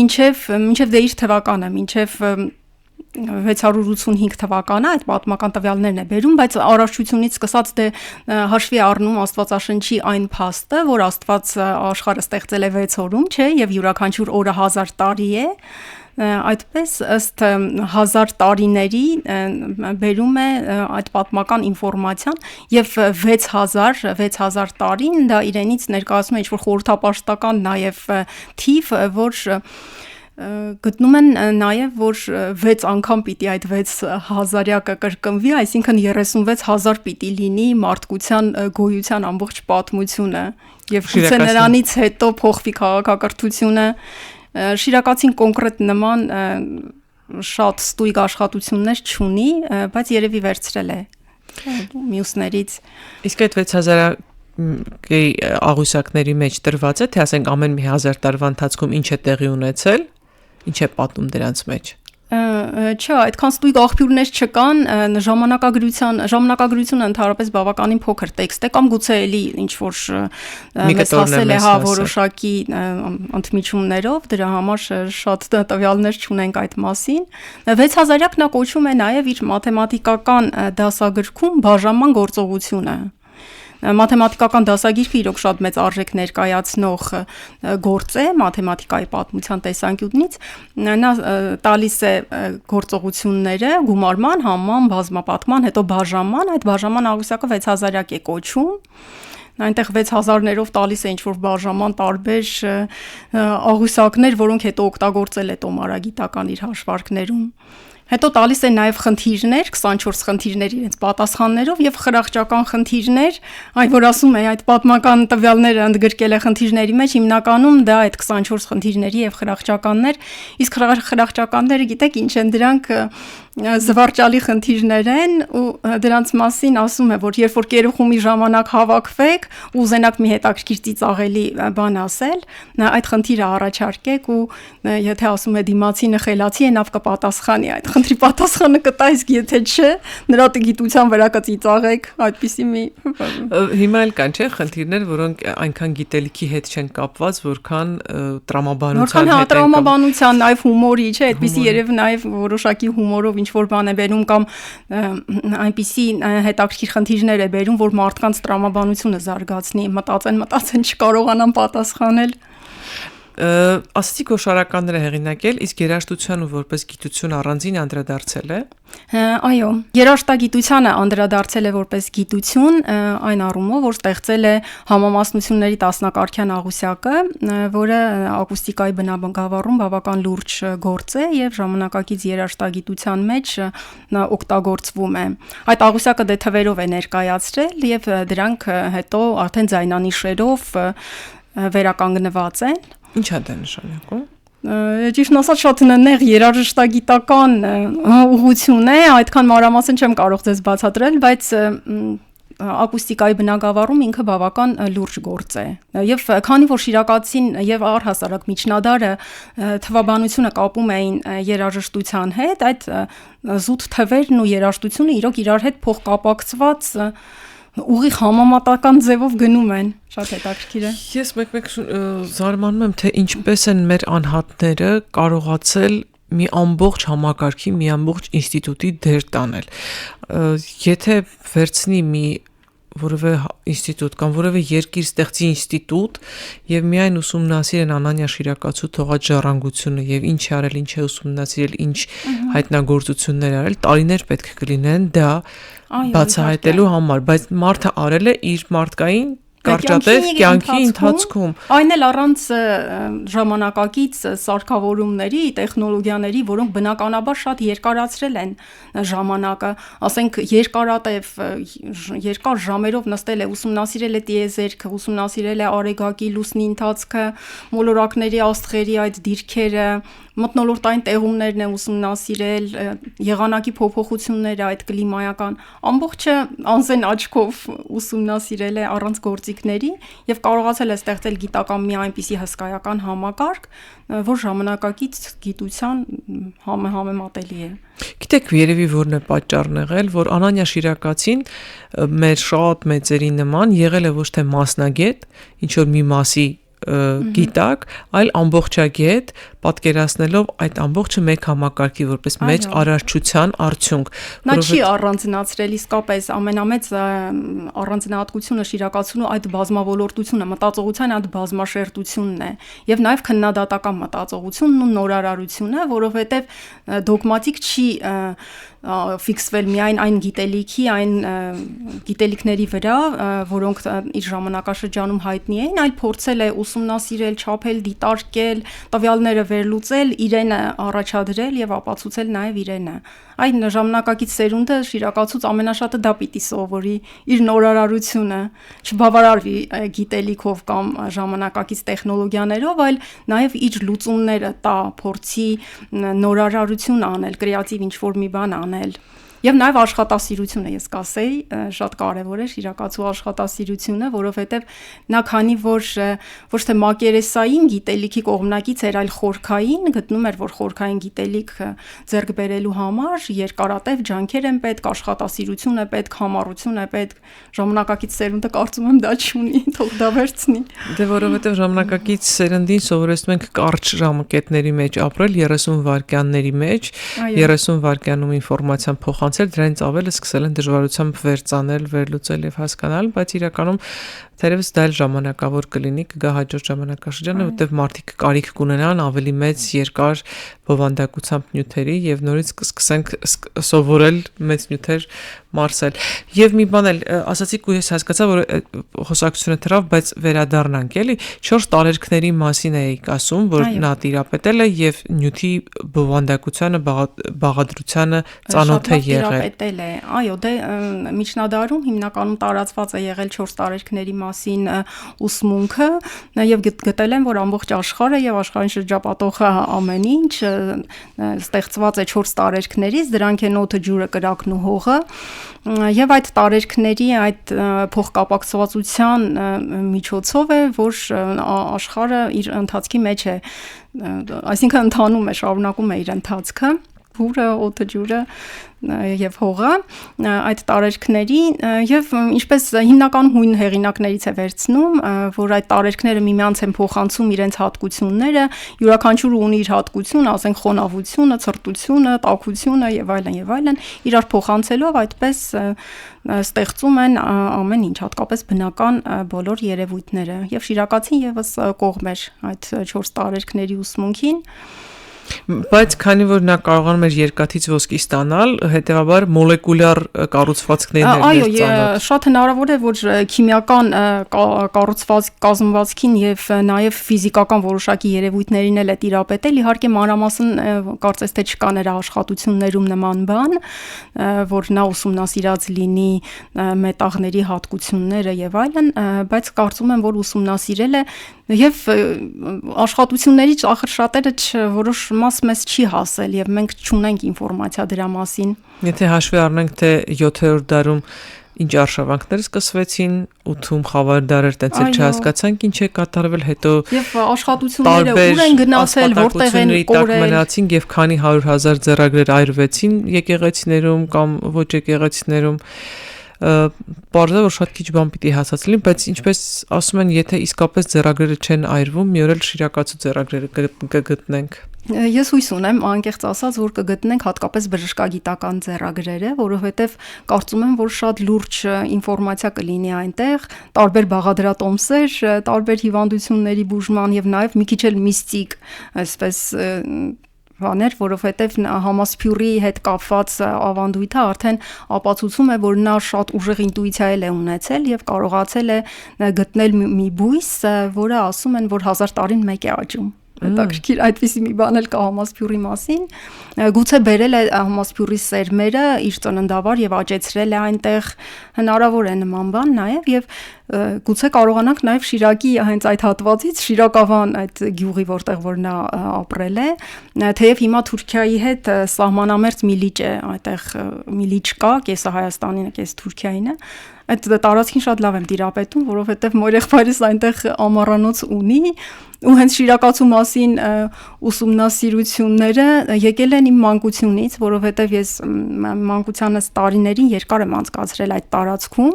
մինչև դեիր թվականը, մինչև 685 թվականը այդ պատմական տվյալներն է բերում, բայց առարչությունից սկսած դե հաշվի առնում Աստվածաշնչի այն փաստը, որ Աստված աշխարհը ստեղծել է 6 օրում, չէ, եւ յուրաքանչյուր օրը 1000 տարի է, այդպես ըստ 1000 տարիների բերում է այդ պատմական ինֆորմացիան եւ 6000 տարին դա իրենից ներկայացնում է ինչ-որ խորհրդապաշտական նաեւ թիվ, որ գտնում են նաև, որ 6 անգամ պիտի այդ 6000-յակը կրկնվի, այսինքն 36000 պիտի լինի մարդկության գոյության ամբողջ պատմությունը եւ գուցե նրանից հետո փոխվի քաղաքակրթությունը։ Շիրակացին կոնկրետ նման շատ ստույգ աշխատություններ չունի, բայց երևի վերցրել է մյուսներից։ Իսկ այդ 6000 աղյուսակների մեջ տրված է, թե ասենք ամեն մի 1000 տարվա ընթացքում ինչ է տեղի ունեցել, ինչ է պատում դրանց մեջ։ Չէ, այդքան ստույգ աղբյուրներ չկան, ժամանակագրությունը ընդհանրապես բավականին փոքր տեքստ է, կամ գուցե էլի ինչ որ մեզ հասել է որոշակի ընդմիջումներով, դրա համար շատ տվյալներ չունենք այդ մասին։ 6000-յակ նա կոչում է նաև իր մաթեմատիկական դասագրքում բաժանման գործողությունը։ Մաթեմատիկական դասագիրքը իրոք շատ մեծ արժեք ներկայացնող գործ է մաթեմատիկայի պատմության տեսանկյունից, նա տալիս է գործողությունները գումարման, համման, բազմապատկման, հետո բաժանման, այդ բաժանման աղյուսակը 6000-յակ է կոչում, այնտեղ 6000-ներով տալիս է ինչ-որ բաժանման տարբեր աղյուսակներ, որոնք հետո օգտագործել է տոմարագիտական իր հաշվարկներում։ Հետո տալիս է նաև խնդիրներ, 24 խնդիրներ իրենց պատասխաններով եւ խրախճական խնդիրներ, այն որ ասում է այդ պատմական տվյալները ընդգրկել է խնդիրների մեջ, հիմնականում դա այդ 24 խնդիրների եւ խրախճականներ, իսկ խրախճականները գիտեք ինչ են, դրանք զվարճալի խնդիրներ են ու դրանց մասին ասում է, որ երբ որ կերուխումի ժամանակ հավաքվեք ու ուզենաք մի հետաքրքիր ծիծաղելի բան ասել, այդ խնդիրը առաջարկեք ու եթե ասում է դիմացինը խելացի է, նա կպատասխանի այդ խնդրի պատասխանը կտա, իսկ եթե չէ, նրա գիտության վրա կծիծաղեք, այդպիսի մի Հիմա էլ կան չէ խնդիրներ, որոնք այնքան գիտելիքի հետ չեն կապված, որքան տրամաբանության հետ են։ Տրամաբանության, նաև հումորի, չէ, այդպիսի երև նաև որոշակի հումորով ինչ որ բան է բերում կամ այնպիսի հետաքրքիր խնդիրներ է բերում, որ մարդկանց տրամաբանությունը զարգացնի, մտածեն չկարողանան պատասխանել։ Ասացիք որ շարականներ է հեղինակել, իսկ երաժշտությանը որպես գիտություն առանձին անդրադարձել է։ Այո, երաժշտագիտությանը անդրադարձել է որպես գիտություն, այն առումով, որ ստեղծել է համամասնությունների տասնակարգյան աղյուսակը, որը ակուստիկայի բնագավառում բավական լուրջ գործ է եւ ժամանակակից երաժշտագիտության մեջ նա օգտագործվում է։ Այդ աղյուսակը դե թվերով է ներկայացրել եւ դրանք հետո արդեն ձայնանիշերով վերականգնված են։ Ինչ է դա նշանակում։ Ճիշտն ասած շատ նեղ երաժշտագիտական ուղղություն է, այդքան մանրամասն չեմ կարող ձեզ բացատրել, բայց ակուստիկայի բնագավառում ինքը բավական լուրջ գործ է։ Եվ քանի որ շիրակացին եւ առհասարակ միջնադարը թվաբանությունը կապում էին երաժշտության հետ, այդ զուտ թվերն ու երաժշտությունը իրոք իրար հետ փոխկապակցված ուղիղ համեմատական ձևով գնում են, շատ հետաքրքիր է։ Ես մեկ-մեկ զարմանում եմ, թե ինչպես են մեր անհատները կարողացել մի ամբողջ համակարգի, մի ամբողջ ինստիտուտի դեր տանել։ Եթե վերցնի մի որևէ ինստիտուտ կամ որևէ երկիր ստեղծի ինստիտուտ եւ միայն ուսումնասիրեն Անանյա Շիրակացու թողած ժառանգությունը եւ ինչ է արել, ինչ է ուսումնասիրել, ինչ հայտնագործություններ արել, տարիներ պետք է կլինեն դա բացահայտելու համար, բայց մարդը արել է իր մարդկային կարճատև կյանքի ընթացքում։ Այն էլ առանց ժամանակակից սարքավորումների, տեխնոլոգիաների, որոնք բնականաբար շատ երկարացրել են ժամանակը, ասենք երկար ժամերով նստել է, ուսումնասիրել է տիեզերքը, ուսումնասիրել է արեգակի լուսնի ընթացքը, մոլորակների աստղերի այդ դիրքերը, մթնոլորտային տեղումներն է ուսումնասիրել, եղանակի փոփոխությունները, այդ կլիմայական, ամբողջը անզեն աչքով ուսումնասիրել է առանց գործիքների եւ կարողացել է ստեղծել գիտական մի այնպիսի հսկայական համակարգ, որ ժամանակակից գիտության համեմատելի է։ Գիտեք, երևի որն է պատճառն եղել, որ Անանյա Շիրակացին մեր շատ մեծերի նման եղել է ոչ թե մասնագետ, ինչ որ մի մասի գիտակ, այլ ամբողջագետ, պատկերացնելով այդ ամբողջը մեկ համակարգի որպես մեծ արարչության արդյունք։ Նա չի առանձնացրել իսկապես ամենամեծ առանձնահատկությունը Շիրակացու այդ բազմավորտությունը, մտածողության այդ բազմաշերտությունն է, եւ նաեւ քննադատական մտածողությունն ու նորարարությունը, որովհետեւ դոգմատիկ չի ֆիքսվել միայն այն գիտելիքի, այն գիտելիքների վրա, որոնք իր ժամանակաշրջանում հայտնի էին, այլ փորձել է ուսումնասիրել, չափել, դիտարկել, տվյալները վերլուծել, իրենը առաջադրել եւ ապացուցել նաեւ իրենը։ Այն ժամանակակից սերունդը Շիրակացուց ամենաշատը դա պիտի սովորի, իր նորարարությունը, չբավարարվի գիտելիքով կամ ժամանակակից տեխնոլոգիաներով, այլ նաեւ իր լուծումները տա, փորձի նորարարություն անել, կրեատիվ ինչ-որ մի բան անել։ Եվ նաև աշխատասիրությունը ես կասեի, շատ կարևոր է շիրակացու աշխատասիրությունը, որովհետև նա քանի որ ոչ թե մակերեսային գիտելիքի կողմնակից էր, այլ խորքային, գտնում էր, որ խորքային գիտելիք ձեռք բերելու համար երկարատև ջանքեր են պետք, աշխատասիրություն է պետք, համառություն է պետք, ժամանակակից սերունդը կարծում եմ դա չունի, թող դա վերցնի։ Դե որովհետև ժամանակակից սերնդին սովորեցնում ենք կարճ ժամկետների մեջ ապրել 30 վայրկյանների մեջ, 30 վայրկյանում ինֆորմացիան փոխանցել, դրանից ավելը սկսել են դժվարությամբ վերծանել, վերլուծել եւ հասկանալ, բայց իրականում Թերևս դա էլ ժամանակավոր կլինի, կգա հաջորդ ժամանակաշրջանը, որտեղ մարդիկ կարիք կունենան ավելի մեծ երկար բովանդակությամբ նյութերի եւ նորից կսկսենք սովորել մեծ նյութեր մարսել։ Եվ մի բան էլ ասացիք ու ես հասկացա, որ խոսակցությունը թռավ, բայց վերադառնանք էլի 4 տարերքների մասին էիք ասում, որ նա տիրապետել է եւ նյութի բովանդակությանը, բաղադրությանը ծանոթ է եղել։ Այո, դե միջնադարում հիմնականում տարածված է եղել 4 տարերքների մասին ուսմունքը եւ գտել են, որ ամբողջ աշխարհը եւ աշխարհին շրջապատող ամեն ինչ ստեղծված է 4 տարերքներից, դրանք են օդը, ջուրը, կրակն ու հողը եւ այդ տարերքների այդ փոխկապակցվածության միջոցով է, որ աշխարհը իր ընթացքի մեջ է, այսինքն ընթանում է, շարունակում է իր ընթացքը, հուրը, օդը, ջուրը եւ հողը այդ տարերքների եւ ինչպես հիմնական հույն հեղինակներից է վերցնում, որ այդ տարերքները միմյանց են փոխանցում իրենց հատկությունները, յուրաքանչյուրը ունի իր հատկությունը, ասենք խոնավությունը, ցրտությունը, տաքությունը եւ այլն, իրար փոխանցելով այդպես ստեղծում են ամեն ինչ, հատկապես բնական բոլոր երևույթները եւ շիրակացին եւս կողմ էր այդ 4 տարերքների ուսմունքին։ Բայց քանի որ նա կարողանում էր երկաթից ոսկի ստանալ, հետեւաբար մոլեկուլյար կառուցվածքներն են ծանոթ։ Այո, շատ հնարավոր է, որ քիմիական կառուցվածքին եւ նաեւ ֆիզիկական որոշակի երևույթներին էլ է տիրապետել, իհարկե մանրամասն կարծես թե չկա նրա աշխատություններում նման բան, որ նա ուսումնասիրած լինի մետաղների հատկությունները եւ այլն, բայց կարծում եմ, որ ուսումնասիրել է եւ աշխատությունների ախր շատերը որոշ մաս մեզ չի հասել եւ մենք չունենք ինֆորմացիա դրա մասին։ Եթե հաշվի առնենք, թե 7-րդ դարում ինչ արշավանքներ սկսվեցին, 8-ում խավար դարեր տենց էլ չհասկացանք ինչ է կատարվել, հետո եւ աշխատությունները ուր են գնացել, որտեղ են կորել, մնացին եւ քանի 100,000 ձեռագրեր այրվեցին եկեղեցիներում կամ ոչ եկեղեցիներում։ Պարզը որ շատ քիչ բան պիտի հասած լինի, բայց ինչպես ասում են, եթե իսկապես ձեռագրերը չեն այրվում, մի օր էլ շիրակացու ձեռագրերը կգտնենք։ Ես հույս ունեմ, անկեղծ ասած, որ կգտնենք հատկապես բժշկագիտական ձեռագրերը, որովհետև կարծում եմ, որ շատ լուրջ ինֆորմացիա կլինի այնտեղ, տարբեր բաղադրատոմսեր, տարբեր հիվանդությունների բուժման եւ նաեւ մի քիչ էլ միստիկ, այսպես բաներ, որովհետև համասփյուրի հետ կապված ավանդույթը արդեն ապացուցում է, որ նա շատ ուժեղ ինտուիցիա է ունեցել եւ կարողացել է գտնել մի բույս, որը ասում են, որ 1000 տարին մեկ է աճում։ Հետաքրքիր այդպիսի մի բան էլ կա համասփյուրի մասին, գուցե բերել է համասփյուրի սերմերը իր ծննդավար եւ աճեցրել է այնտեղ, հնարավոր է նման բան նաեւ եւ գուցե կարողանանք նաեւ Շիրակի հենց այդ հատվածից Շիրակավան այդ գյուղի որտեղ որ նա ապրել է, թեև հիմա Թուրքիայի հետ սահմանամերձ մի լիճ է, այդտեղ մի լիճ կա, կեսը Հայաստանին է, կեսը Թուրքիային է, այդ տարածքին շատ լավ եմ տիրապետում, որովհետև մոր եղբայրս այնտեղ ամառանոց ունի ու հենց Շիրակացու մասին ուսումնասիրությունները եկել են իմ մանկությունից, որովհետև ես մանկությանս տարիներին երկար եմ անցկացրել այդ տարածքում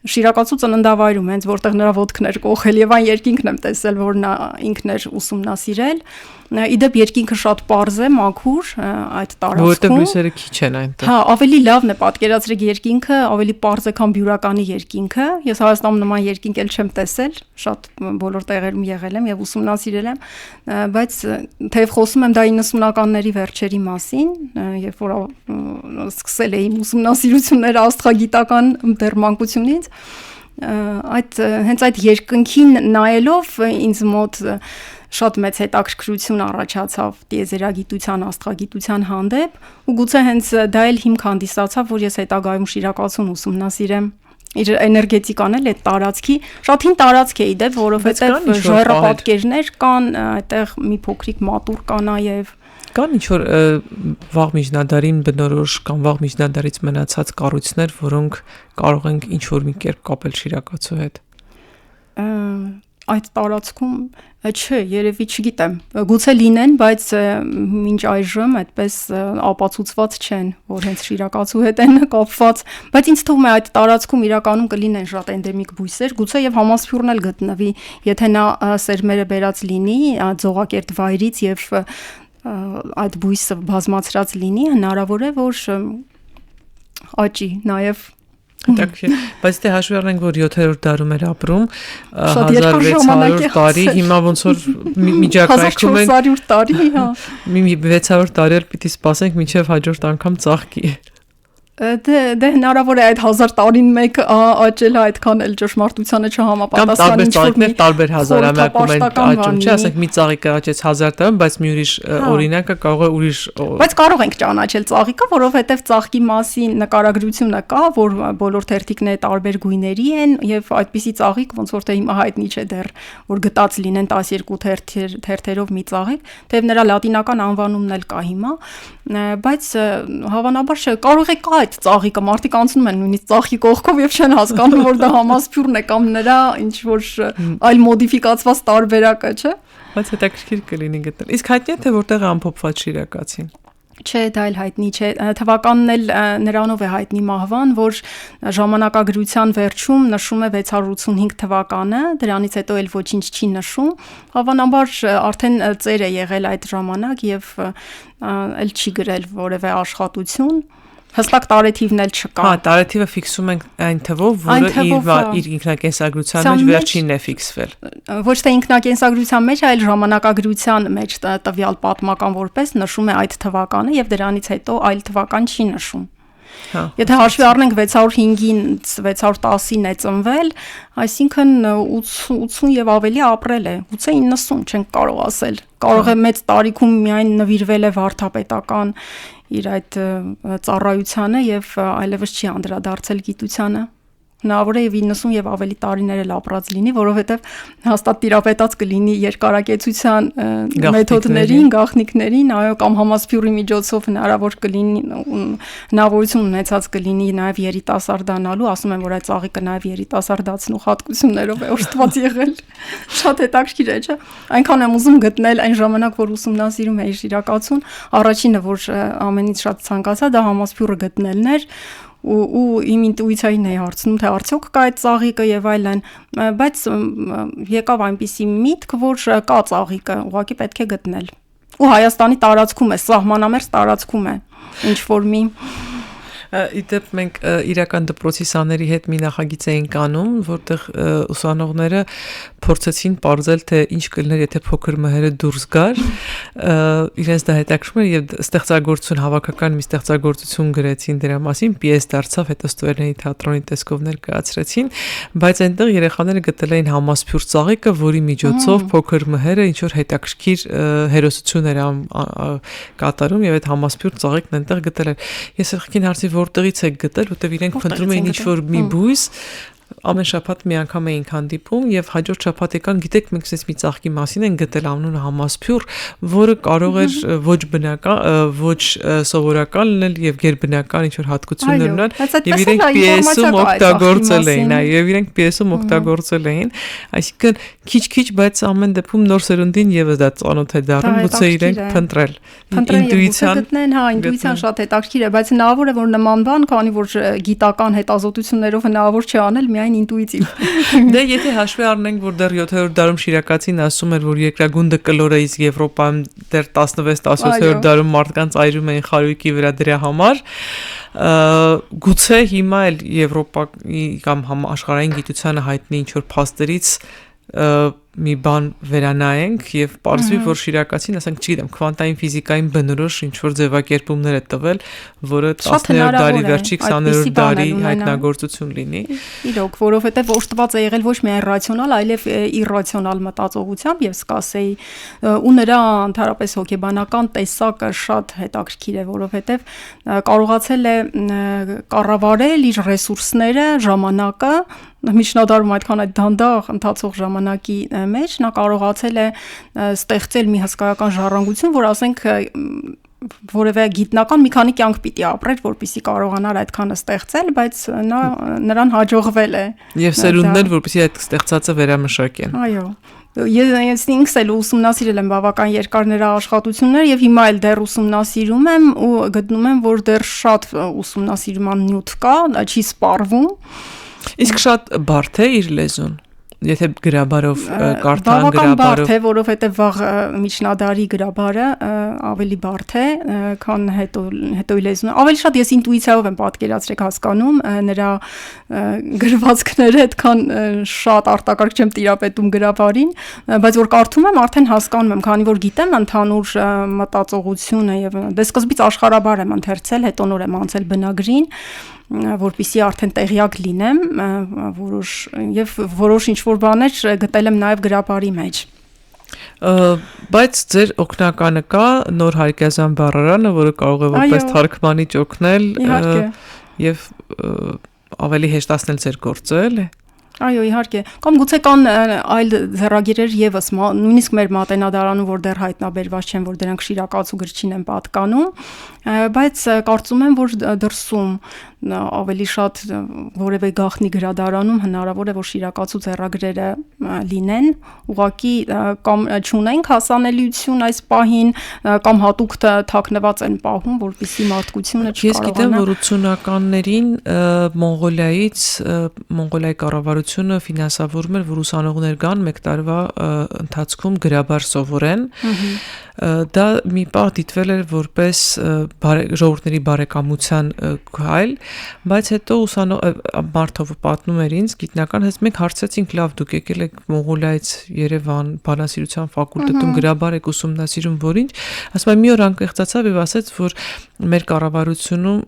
Շիրակացու ծննդավայրում, հենց որտեղ նրա ոտքն էր կողել եւ այն երկինքն եմ տեսել, որ նա ինքն էր ուսումնասիրել։ Իդեպ երկինքը շատ պարզ է, մաքուր այդ տարածքում։ Որտեղ լույսերը քիչ են այնտեղ։ Հա, ավելի լավն է պատկերացրեք երկինքը, ավելի պարզ է, քան բյուրականի երկինքը։ Ես Հայաստանում նման երկինք էլ չեմ տեսել, շատ բոլոր տեղերում եղել եմ եւ ուսումնասիրել եմ, բայց թեև խոսում եմ դա 90-ականների վերջերի մասին, երբ որ սկսել էի ուսումնասիրությունները աստղագիտական դեռ մանկությունից, հենց այդ երկնքին նայելով ինձ մոտ շատ մեծ հետաքրքրություն առաջացավ տիեզերագիտության, աստղագիտության հանդեպ ու գուցե հենց դա էլ հիմք հանդիսացավ, որ ես հետագայում Շիրակացուն ուսումնասիրեմ։ Իր էներգետիկան էլ այդ տարածքի շատ հին տարածք է իդեպ, որովհետև ժայռապատկերներ կան, այդտեղ մի փոքրիկ մատուռ կա նաև։ կան ինչ-որ վաղ միջնադարին բնորոշ կամ վաղ միջնադարից մնացած կառույցներ, որոնք կարող ենք ինչ-որ մի կերպ կապել շիրակացու հետ։ Այդ տարածքում չէ, երևի չգիտեմ։ Գուցե լինեն, բայց մինչ այժմ այդպես ապացուցված չեն, որ հենց շիրակացու հետ են կապված, բայց ինձ թվում է այդ տարածքում իրականում կլինեն շատ էնդեմիկ բույսեր, գուցե եւ համասփյուրն էլ գտնվի, եթե նա սերմերը բերած լինի ձողակերտ վայրից եւ այդ բույսը բազմացրած լինի, հնարավոր է, որ աճի նաեւ Բայց դե հաշվի առնենք, որ 7-րդ դարում էր ապրում 1600 տարի, հիմա ոնց որ միջակայքում են 1400 տարի, հա։ Մի 600 տարի էլ պիտի սպասենք, մինչև հաջորդ անգամ ծաղկի։ Դե հնարավոր է այդ 1000 տարին մեկ աճելը այդքան էլ ճշմարտությանը չհամապատասխանի ինչ-որ տարբեր հազարամյակում են աճում, չէ, ասենք մի ծաղիկը աճեց 1000 տարում, բայց մի ուրիշ օրինակը կարող է ուրիշ Բայց կարող ենք ճանաչել ծաղիկը, որովհետև ծաղկի մասին նկարագրությունը կա, որ բոլոր թերթիկները տարբեր գույների են եւ այդպիսի ծաղիկ ոնց որ թե հիմա հայտնի չէ դեռ, որ գտած լինեն 12 թերթերով մի ծաղիկ, թեև նրա լատինական անվանումն էլ կա հիմա, բայց հավանաբար կարող է կա այդ ծաղիկը, մարդիկ անցնում են նույնիսկ ծաղկի կողքով եւ չեն հասկանում, որ դա համասփյուրն է կամ նրա ինչ որ այլ մոդիֆիկացված տարբերակը, չէ՞։ Բայց հետաքրքիր կլինի գտնել։ Իսկ հայտնի է թե որտեղ է ամփոփված շիրակացին։ Չէ, դա էլ հայտնի չէ։ Թվականն էլ նրանով է հայտնի մահվան, որ ժամանակագրության վերջում նշում է 685 թվականը, դրանից հետո էլ ոչինչ չի նշում։ Հավանաբար արդեն ծեր է եղել այդ ժամանակ եւ էլ չի գրել որևէ աշխատություն։ Հստակ տարեթիվն էլ չկա։ Հա, տարեթիվը ֆիքսում ենք այն թվով, որը իր ինքնակենսագրության մեջ վերջինն է ֆիքսվել։ Ոչ թե ինքնակենսագրության մեջ, այլ ժամանակագրության մեջ տվյալ պատմական որպես նշում է այդ թվականը եւ դրանից հետո այլ թվական չի նշում։ Եթե հաշվի առնենք 605-ից 610-ին է ծնվել, այսինքն 80 եւ ավելի ապրել է, գուցե 90, չենք կարող ասել։ Կարող է մեծ տարիքում միայն նվիրվել է վարդապետական իր այդ ծառայությանը եւ այլևս չի անդրադարձել գիտությանը։ Հնարավոր է 90 եւ ավելի տարիներ էլ ապրած լինի, որովհետեւ հաստատ տիրապետած կլինի երկարակեցության մեթոդներին, գաղտնիքներին, այո, կամ համասփյուրի միջոցով հնարավոր կլինի հնարավորություն ունեցած կլինի նաեւ երիտասարդանալու, ասում են, որ այդ ծաղիկը նաեւ երիտասարդացնող հատկություններով է օժտված եղել։ Շատ հետաքրքիր է, չէ՞։ Այնքան եմ ուզում գտնել այն ժամանակ, որ ուսումնասիրում էի շիրակացուն, առաջինը, որ ամենից շատ ցանկացա, դա համասփյուրը գտնելն էր։ Ու իմ ինտուիցիային էի հարցնում, թե արդյոք կա այդ ծաղիկը եւ այլն, բայց եկավ այնպիսի միտք, որ կա ծաղիկը, ուղղակի պետք է գտնել։ Ու Հայաստանի տարածքում է, սահմանամերձ տարածքում է, ինչ որ մի Իդեպ մենք իրական դպրոցի սաների հետ մի նախագիծ էինք անում, որտեղ ուսանողները փորձեցին պարզել, թե ինչ կլիներ, եթե փոքր մհերը դուրս գար, իրենց դա հետաքրքրում էր եւ ստեղծագործություն, հավաքական մի ստեղծագործություն գրեցին դրա մասին, պիես դարձավ, հետո ստուդենտների թատրոնի տեսքով ներկայացրեցին, բայց այնտեղ երեխաները գտել էին համասփյուր ծաղիկը, որի միջոցով փոքր մհերը ինչ որ հետաքրքիր հերոսություն էր կատարում եւ այդ համասփյուր ծաղիկն այնտեղ գտել էր։ Ես եղքին հարցի որտեղից եք գտել, որտեղ իրենք փնտրում էին ինչ-որ մի բույս, ամեն շաբաթ մի անգամ էինք հանդիպում եւ հաջորդ շաբաթ եկան, գիտեք, մենք այսպես մի ծաղկի մասին են գտել անունը համասփյուր, որը կարող էր ոչ բնական, ոչ սովորական լինել եւ գերբնական ինչ-որ հատկություններ ունենալ եւ իրենք պիեսում օգտագործել էին, այո, եւ իրենք պիեսում օգտագործել էին, այսինքն քիչ-քիչ, բայց ամեն դեպքում նոր սերունդին եւս դա ծանոթ է դառնում, գուցե իրենք փնտրել ինտուիցիան գտնեն, հա, ինտուիցիան շատ հետաքրքիր է, բայց հնարավոր է որ նման բան, քանի որ գիտական հետազոտություններով հնարավոր չէ անել միայն ինտուիտիվ։ Դե եթե հաշվի առնենք, որ դեռ 7-րդ դարում Շիրակացին ասում էր, որ երկրագունդը կլոր է, իսկ Եվրոպայում դեռ 16-17-րդ դարում մարդկանց այրում էին խարույկի վրա դրա համար, գուցե հիմա էլ Եվրոպայի կամ աշխարհային գիտությանը հայտնի ինչ որ փաստերից մի բան վերանայենք եւ պարզվի, որ Շիրակացին, ասենք, չգիտեմ, քվանտային ֆիզիկային բնորոշ ինչ որ ձևակերպումներ է տվել, որը 10-րդ դարի վերջի 20-րդ դարի հայտնագործություն լինի։ Իրոք, որովհետեւ օժտված է եղել ոչ միայն ռացիոնալ, այլև իրրացիոնալ մտածողությամբ եւ սկսեի ու նրա ընդհանրապես հոգեբանական տեսակը շատ հետաքրքիր է, որովհետեւ կարողացել է կառավարել իր ռեսուրսները, ժամանակը միջնադարում այդքան այդ դանդաղ ընթացող ժամանակի մեջ նա կարողացել է ստեղծել մի հսկայական ժառանգություն, որ ասենք որևէ գիտնական մի քանի կյանք պիտի ապրեր, որպեսզի կարողանար այդքանը ստեղծել, բայց նրան հաջողվել է։ Եվ սերունդներ, որպեսզի այդ ստեղծածը վերամշակեն։ Այո։ Ես ինքս էլ ուսումնասիրել եմ բավական երկար նրա աշխատությունները եւ հիմա էլ դեռ ուսումնասիրում եմ ու գտնում եմ, որ դեռ շատ ուսումնասիրման նյութ կա, չի սպառվում։ Իսկ շատ բարդ է իր լեզուն։ Եթե գրաբարով կարդան, բավական բարդ է, որովհետև վաղ միջնադարի գրաբարը ավելի բարդ է, քան հետոյի լեզուն։ Ավելի շատ ես ինտուիցիայով եմ պատկերացրեք հասկանում նրա գրվածքները, այդքան շատ արտակարգ չեմ տիրապետում գրաբարին, բայց որ կարդում եմ, արդեն հասկանում եմ, քանի որ գիտեմ ընդհանուր մտածողությունը եւ դե սկզբից աշխարհաբար եմ ընթերցել, հետո նոր եմ անցել բնագրին, որպեսզի արդեն տեղյակ լինեմ, որոշ ինչ-որ բաներ գտել եմ նաև գրաբարի մեջ։ Բայց ձեր օգնականը կա նոր Հայկազյան բառարանը, որը կարող է որպես թարգմանիչ օգնել եւ ավելի հեշտացնել ձեր գործը, էլի։ Այո, իհարկե։ Կամ գուցե կան այլ ձեռագիրեր եւս, նույնիսկ մեր մատենադարանում, որ դեռ հայտնաբերված չեն, որ դրանք շիրակացու գրչին են պատկանում, բայց կարծում եմ, որ դրսում ավելի շատ որևէ գաղտնի գրադարանում հնարավոր է, որ շիրակացու ձեռագրերը լինեն, ուղղակի կամ չունենք հասանելիություն այս պահին, կամ հատուկ թաքնված են պահում, որպեսզի մարդկությունը չկարողանա։ Ես գիտեմ, որ 80-ականներին Մոնղոլիայից Մոնղոլիայի կառավարությունը ֆինանսավորում էր, որ ուսանողներ գան 1 տարվա ընթացքում գրաբար սովորեն։ Դա մի պահ դիտվել էր որպես ժողովուրդների բարեկամության քայլ, բայց հետո մարդով պատմում էր ինձ գիտնական, հենց մենք հարցեցինք, լավ, դուք եկել եք Մոնղոլիայից Երևան, բանասիրության ֆակուլտետում գրաբար եք ուսումնասիրում, որ ինչ, ասում եմ մի օր անկեղծացավ եւ ասեց, որ մեր կառավարությունում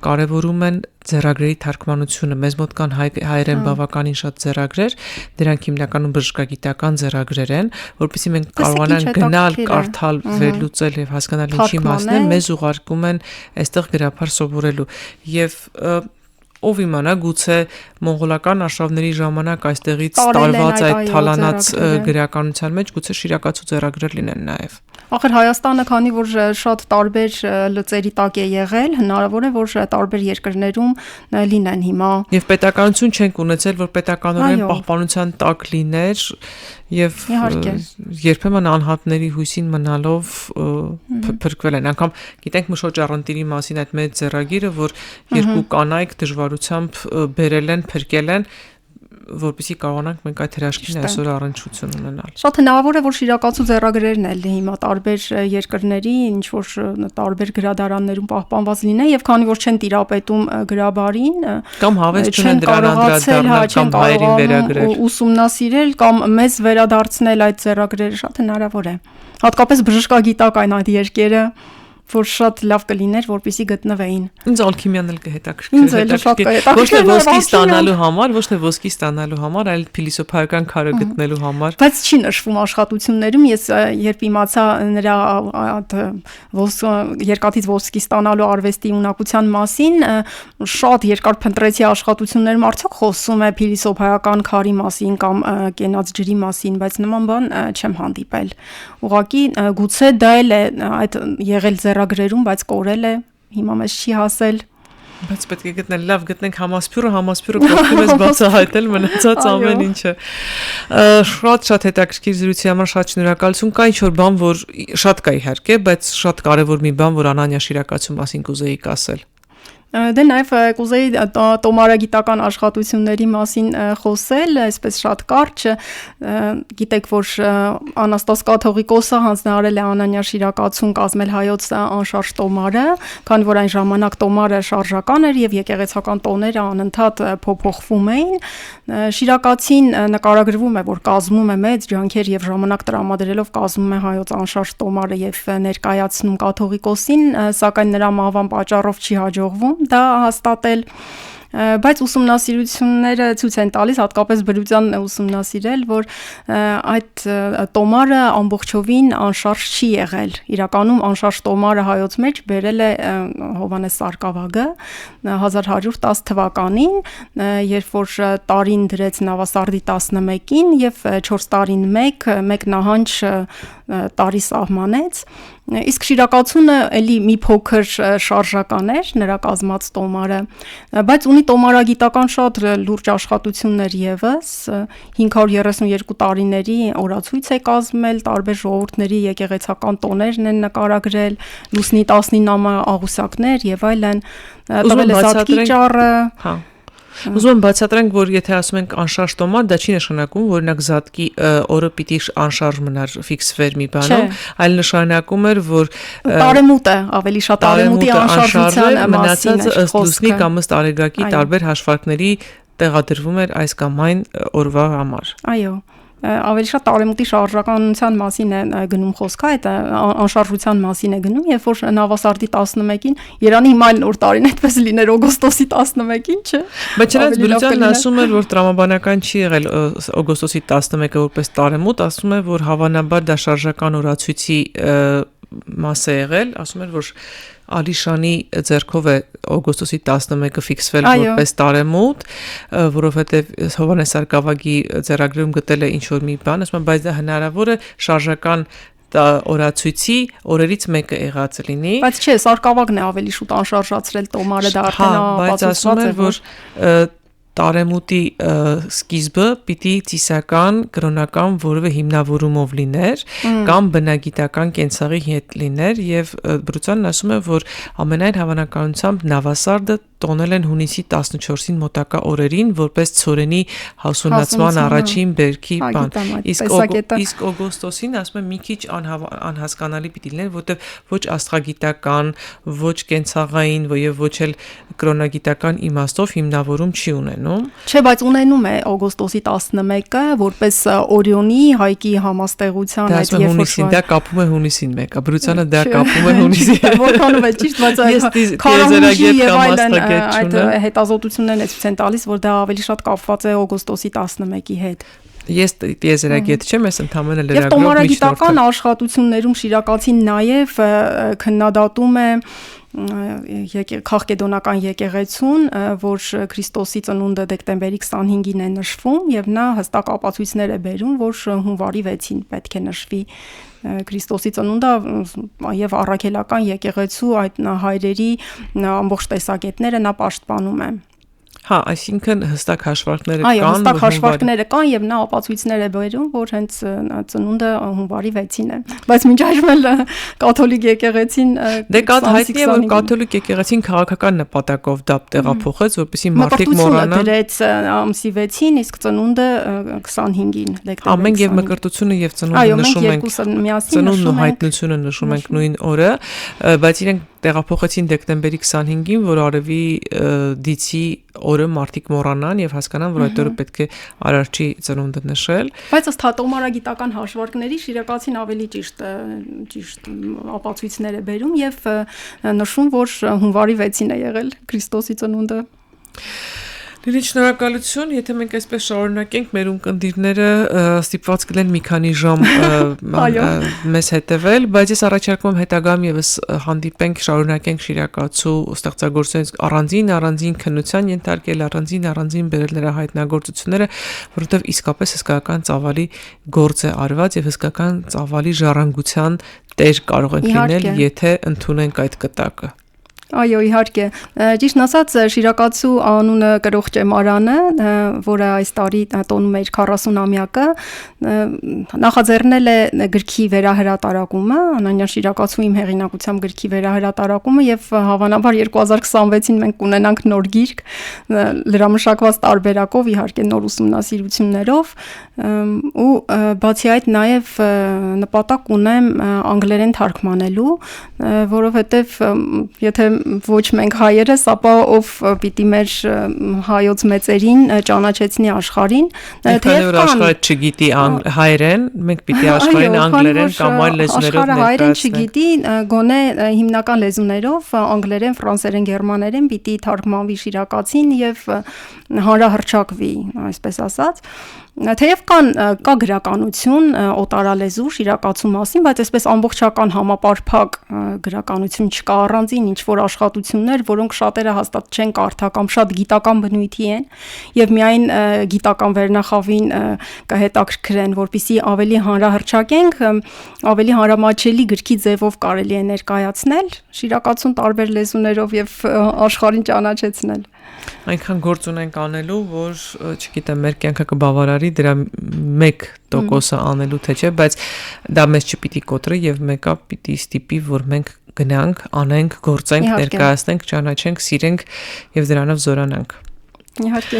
կարևորում են ձեռագրերի թարգմանությունը, մեզ մոտ կան հայերեն բավականին շատ ձեռագրեր, դրանք հիմնականում բժշկագիտական ձեռագրեր են, որովհետեւ մենք կարողանանք գնալ, կարդալ, վերլուծել եւ հասկանալ ինչի մասն է, մեզ ուղարկում են այստեղ գրաբար սովորելու եւ ով իմանա, գուցե մոնղոլական արշավների ժամանակ այստեղից տարված այդ թալանած գրականության մեջ գուցե շիրակացու ձեռագրեր լինեն նաեւ։ Ախր Հայաստանը, քանի որ շատ տարբեր լծերի տակ է եղել, հնարավոր է, որ տարբեր երկրներում լինեն հիմա։ Եվ պետականություն չենք ունեցել, որ պետականորեն պահպանության տակ լիներ եւ երբեմն անհատների հույսին մնալով փրկվել են։ Անգամ գիտենք Մշոճառընտիրի մասին այդ մեծ ձեռագիրը, որ երկու կանայք դժվարությամբ բերել են, փրկել են, որպեսզի կարողանանք մենք այդ հրաշքին այսօր առնչություն ունենալ։ Շատ հնարավոր է, որ շիրակացու ձեռագրերն էլ հիմա տարբեր երկրների, ինչ որ տարբեր գրադարաններում պահպանված լինեն եւ քանի որ չեն տիրապետում գրաբարին, կամ հավես չունեն դրան անդրադառնալ կամ հայերին վերագրել, ուսումնասիրել կամ մեզ վերադարձնել այդ ձեռագրերը, շատ հնարավոր է։ Հատկապես բժշկագիտական այդ երկերը, որ շատ լավ կլիներ, որպեսզի գտնվեին։ Ինձ ալքիմիան էլ կհետաքրքրի։ Ոչ թե ոսկի ստանալու համար, ոչ թե ոսկի ստանալու համար, այլ փիլիսոփայական քարը գտնելու համար։ Բայց չի նշվում աշխատություններում, ես երբ իմացա նրա երկաթից ոսկի ստանալու արվեստի ունակության մասին, շատ երկար փնտրեցի աշխատություններում, արդյոք խոսում է փիլիսոփայական քարի մասին կամ կենաց ջրի մասին, բայց նման բան չեմ հանդիպել։ Ուղղակի գուցե դա էլ է այդ եղել ձեռագրերում, բայց կորել է, հիմա մեզ չի հասել։ Բայց պետք է գտնել, լավ, գտնենք համասփյուրը կողքի մեզ բացահայտել մնացած ամեն ինչը։ Շատ հետաքրքիր զրույցի համար շատ շնորհակալություն։ Կա ինչ-որ բան, որ շատ կա իհարկե, բայց շատ կարևոր մի բան, որ Անանյա Շիրակացու մասին կուզեիք ասել։ Դե նաև կուզեի տոմարագիտական աշխատությունների մասին խոսել, այսպես շատ կարճ, գիտեք, որ Անաստաս Կաթողիկոսը հանձնարարել է Անանյա Շիրակացուն կազմել հայոց անշարժ տոմարը, քանի որ այն ժամանակ տոմարը շարժական էր եւ եկեղեցական տոները անընդհատ փոփոխվում էին։ Շիրակացին նկարագրվում է, որ կազմում է մեծ ջանքեր եւ ժամանակ տրամադրելով կազմում է հայոց անշարժ տոմարը եւ ներկայացնում Կաթողիկոսին, սակայն նրա մահվան պատճառով չի հաջողվում դա հաստատել Բայց ուսումնասիրությունները ցույց են տալիս, հատկապես բրությանն է ուսումնասիրել, որ այդ տոմարը ամբողջովին անշարժ չի եղել։ Իրականում անշարժ տոմարը հայոց մեջ բերել է Հովհաննես Սարգսակը 1110 թվականին, երբ որ տարին դրեց Նավասարդի 11-ին եւ 4 տարին մեկ նահանջ տարի սահմանեց, իսկ շիրակացությունը էլի մի փոքր շարժական էր նրա կազմած տոմարը, բայց ունի տոմարագիտական շատ լուրջ աշխատություններ եւս, 532 տարիների օրացույց է կազմել, տարբեր ժողովուրդների եկեղեցական տոներն են նկարագրել, լուսնի 19 աղյուսակներ եւ այլն, տվել է Զատկի ճառը, Ուզում եմ բացատրենք, որ եթե ասում ենք անշարժ տոմար, դա չի նշանակում, որ օրինակ Զատկի օրը պիտի անշարժ մնար ֆիքսվեր մի բանում, այլ նշանակում էր, որ տարեմուտը ավելի շատ տարեմուտի անշարժության մասին է ըստ լուսնի կամ ըստ արեգակի տարբեր հաշվարկների տեղադրվում էր այս կամ այն օրվա համար։ Այո, ավելի շատ տարեմուտի շարժականության մասին է գնում խոսքը, այդ անշարժության մասին է գնում, երբ որ Նավասարդի 11-ին, Երանի հիմա նոր տարին այդպես լիներ օգոստոսի 11-ին, չէ։ Բայց չնայած բրությանն ասում էր, որ տրամաբանական չի եղել օգոստոսի 11-ը որպես տարեմուտ, ասում է, որ հավանաբար դա շարժական օրացույցի մաս է եղել, ասում էր, որ Ալիշանի ձեռքով է օգոստոսի 11-ը ֆիքսվել որպես տարեմուտ, որովհետև Հովհաննես Սարգսակի ձեռագրում գտել է ինչ-որ մի բան, ասում եմ, բայց դա հնարավոր է շարժական օրացույցի օրերից մեկը եղած լինի։ Բայց չէ, Սարգսակն է ավելի շուտ անշարժացրել տոմարը, դա արդեն ապացուցված է, որ տարեմուտի սկիզբը պիտի ծիսական կրոնական որևէ հիմնավորումով լիներ կամ բնագիտական կենցաղի հետ լիներ եւ բրությանն ասում է, որ ամենայն հավանականությամբ Նավասարդը տոնել են հունիսի 14-ին մոտակա օրերին որպես ծորենի հասունացման առաջին բերքի բան։ Իսկ օգոստոսին ասում եմ մի քիչ անհասկանալի պիտի լիներ, որտեղ ոչ աստղագիտական, ոչ կենցաղային եւ ոչ էլ կրոնագիտական իմաստով հիմնավորում չի ունենում։ Չէ, բայց ունենում է օգոստոսի 11-ը որպես Օրիոնի հայկի համաստեղության այդ երբ հունիսին, դա կապում է հունիսին մեկը, բրությանը դա կապում է հունիսին։ Որքանով է ճիշտ, բայց քարոզերագետ կամ այդ հետազոտություններն ցույց են տալիս, որ դա ավելի շատ կապված է օգոստոսի 11-ի հետ։ Ես տիեզերագետ չեմ, ես ընդհանրապես լրագրող միջնորդ։ Եվ տոմարագիտական աշխատություններում շիրակացին նաև քննադատում է Քաղկեդոնական եկեղեցուն, որ Քրիստոսի ծնունդը դեկտեմբերի 25-ին է նշվում եւ նա հստակ ապացույցներ է բերում, որ հունվարի 6-ին պետք է նշվի Քրիստոսի ծնունդը եւ առաքելական եկեղեցու այդ հայրերի ամբողջ տեսակետները նա պաշտպանում է։ Հա, այսինքն հստակ հաշվարկները կան, հստակ հաշվարկները կան եւ նա ապացույցներ է բերում, որ հենց ծնունդը հունվարի 6-ին է։ Բայց մինչ այժմ էլ կաթոլիկ եկեղեցին հայտնի է, որ կաթոլիկ եկեղեցին քաղաքական նպատակով դա տեղափոխեց, որպեսզի մարդիկ մոռանան։ Դրեց ամսի 6-ին, իսկ ծնունդը 25-ին դեկտեմբերի։ Ամեն եւ մկրտությունը եւ ծնունդը նշում ենք։ Ծնունդն ու հայտնությունը նշում ենք նույն օրը, բայց իրենք տեղափոխեցին դեկտեմբերի 25-ին, որ արևի դիցի օրը մարդիկ մոռանան եւ հասկանան, որ այդ օրը պետք է արարչի ծնունդը նշել։ Բայց ըստ տոմարագիտական հաշվարկների շիրակացին ավելի ճիշտ ապացույցներ է բերում եւ նշում, որ հունվարի 6-ին է եղել Քրիստոսի ծնունդը։ Լիլիթ, շնորհակալություն, եթե մենք այսպես շարունակենք, մեր ունկնդիրները ստիպված կլեն մի քանի ժամ մեզ հետևել, բայց ես առաջարկում եմ հետագայում եւս հանդիպենք, շարունակենք շիրակացու ստեղծագործությունից առանձին քննության ենթարկել, առանձին բերել նրա հայտնագործությունները, որովհետեւ իսկապես հսկայական ծավալի գործ է արված եւ հսկայական ծավալի ժառանգության տեր կարող ենք լինել, եթե ընդունենք այդ կտակը։ Այո, իհարկե։ Ճիշտ ասած, շիրակացու անունը կրող ճեմարանը, որը այս տարի տոնում էր 40-ամյակը, նախաձեռնել է գրքի վերահրատարակումը, Անանյան Շիրակացու իմ հեղինակությամբ գրքի վերահրատարակումը եւ հավանաբար 2026-ին մենք կունենանք նոր գիրք, լրամշակված տարբերակով, իհարկե նոր ուսումնասիրություններով, ու բացի այդ նաեւ նպատակ ունեմ անգլերեն թարգմանելու, որովհետեւ եթե ոչ մենք հայերս, ապա ով պիտի մեր հայոց մեծերին ճանաչեցնի աշխարհին, թեև որ աշխարհը չգիտի հայերեն, մենք պիտի աշխարհին անգլերեն կամ այլ լեզուներով աշխարհը հայերեն չգիտի, գոնե հիմնական լեզուներով անգլերեն, ֆրանսերեն, գերմաներեն պիտի թարգմանվի շիրակացին եւ հանրահռչակվի, այսպես ասած։ Թեև կա գրականություն օտարալեզու շիրակացու մասին, բայց այսպես ամբողջական համապարփակ գրականություն չկա առանձին ինչ որ աշխատություններ, որոնք շատերը հաստատ չեն կարդա կամ շատ գիտական բնույթի են եւ միայն գիտական վերնախավին կհետաքրքրեն, որպեսզի ավելի հանրահռչակենք, ավելի հանրամատչելի գրքի ձևով կարելի է ներկայացնել շիրակացուն տարբեր լեզուներով եւ աշխարհին ճանաչեցնել։ Այնքան գործ ունենք անելու, որ չգիտեմ, մեր կյանքը կբավարարի դրա 1% անելու թե չէ, բայց դա մեզ չպիտի կոտրի եւ մեկը պիտի ստիպի, որ մենք գնանք, անենք, գործենք, ներկայացնենք, ճանաչենք, սիրենք եւ դրանով զորանանք։ Իհարկե։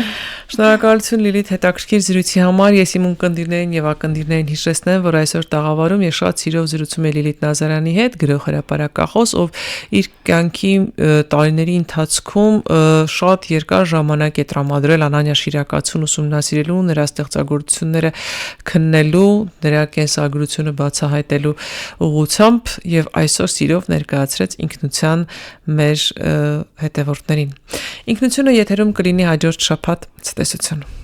Շնորհակալություն Լիլիթ հետաքրքիր զրույցի համար։ Ես իմ ունկնդիրներին եւ ակնդիրներին հիշեցնեմ, որ այսօր տաղավարում ես շատ սիրով զրուցում եմ Լիլիթ Նազարյանի հետ, գրող հրապարակախոս, ով իր կյանքի տարիների ընթացքում շատ երկար ժամանակ է տրամադրել Անանյա Շիրակացուն ուսումնասիրելու, նրա ստեղծագործությունները քննելու, նրա կենսագրությունը բացահայտելու ուղղությամբ եւ այսօր սիրով ներկայացրեց ինքնության մեր հետևորդներին։ Ինքնությունը եթերում կլինի հաջորդ շաբաթ ցտեսություն։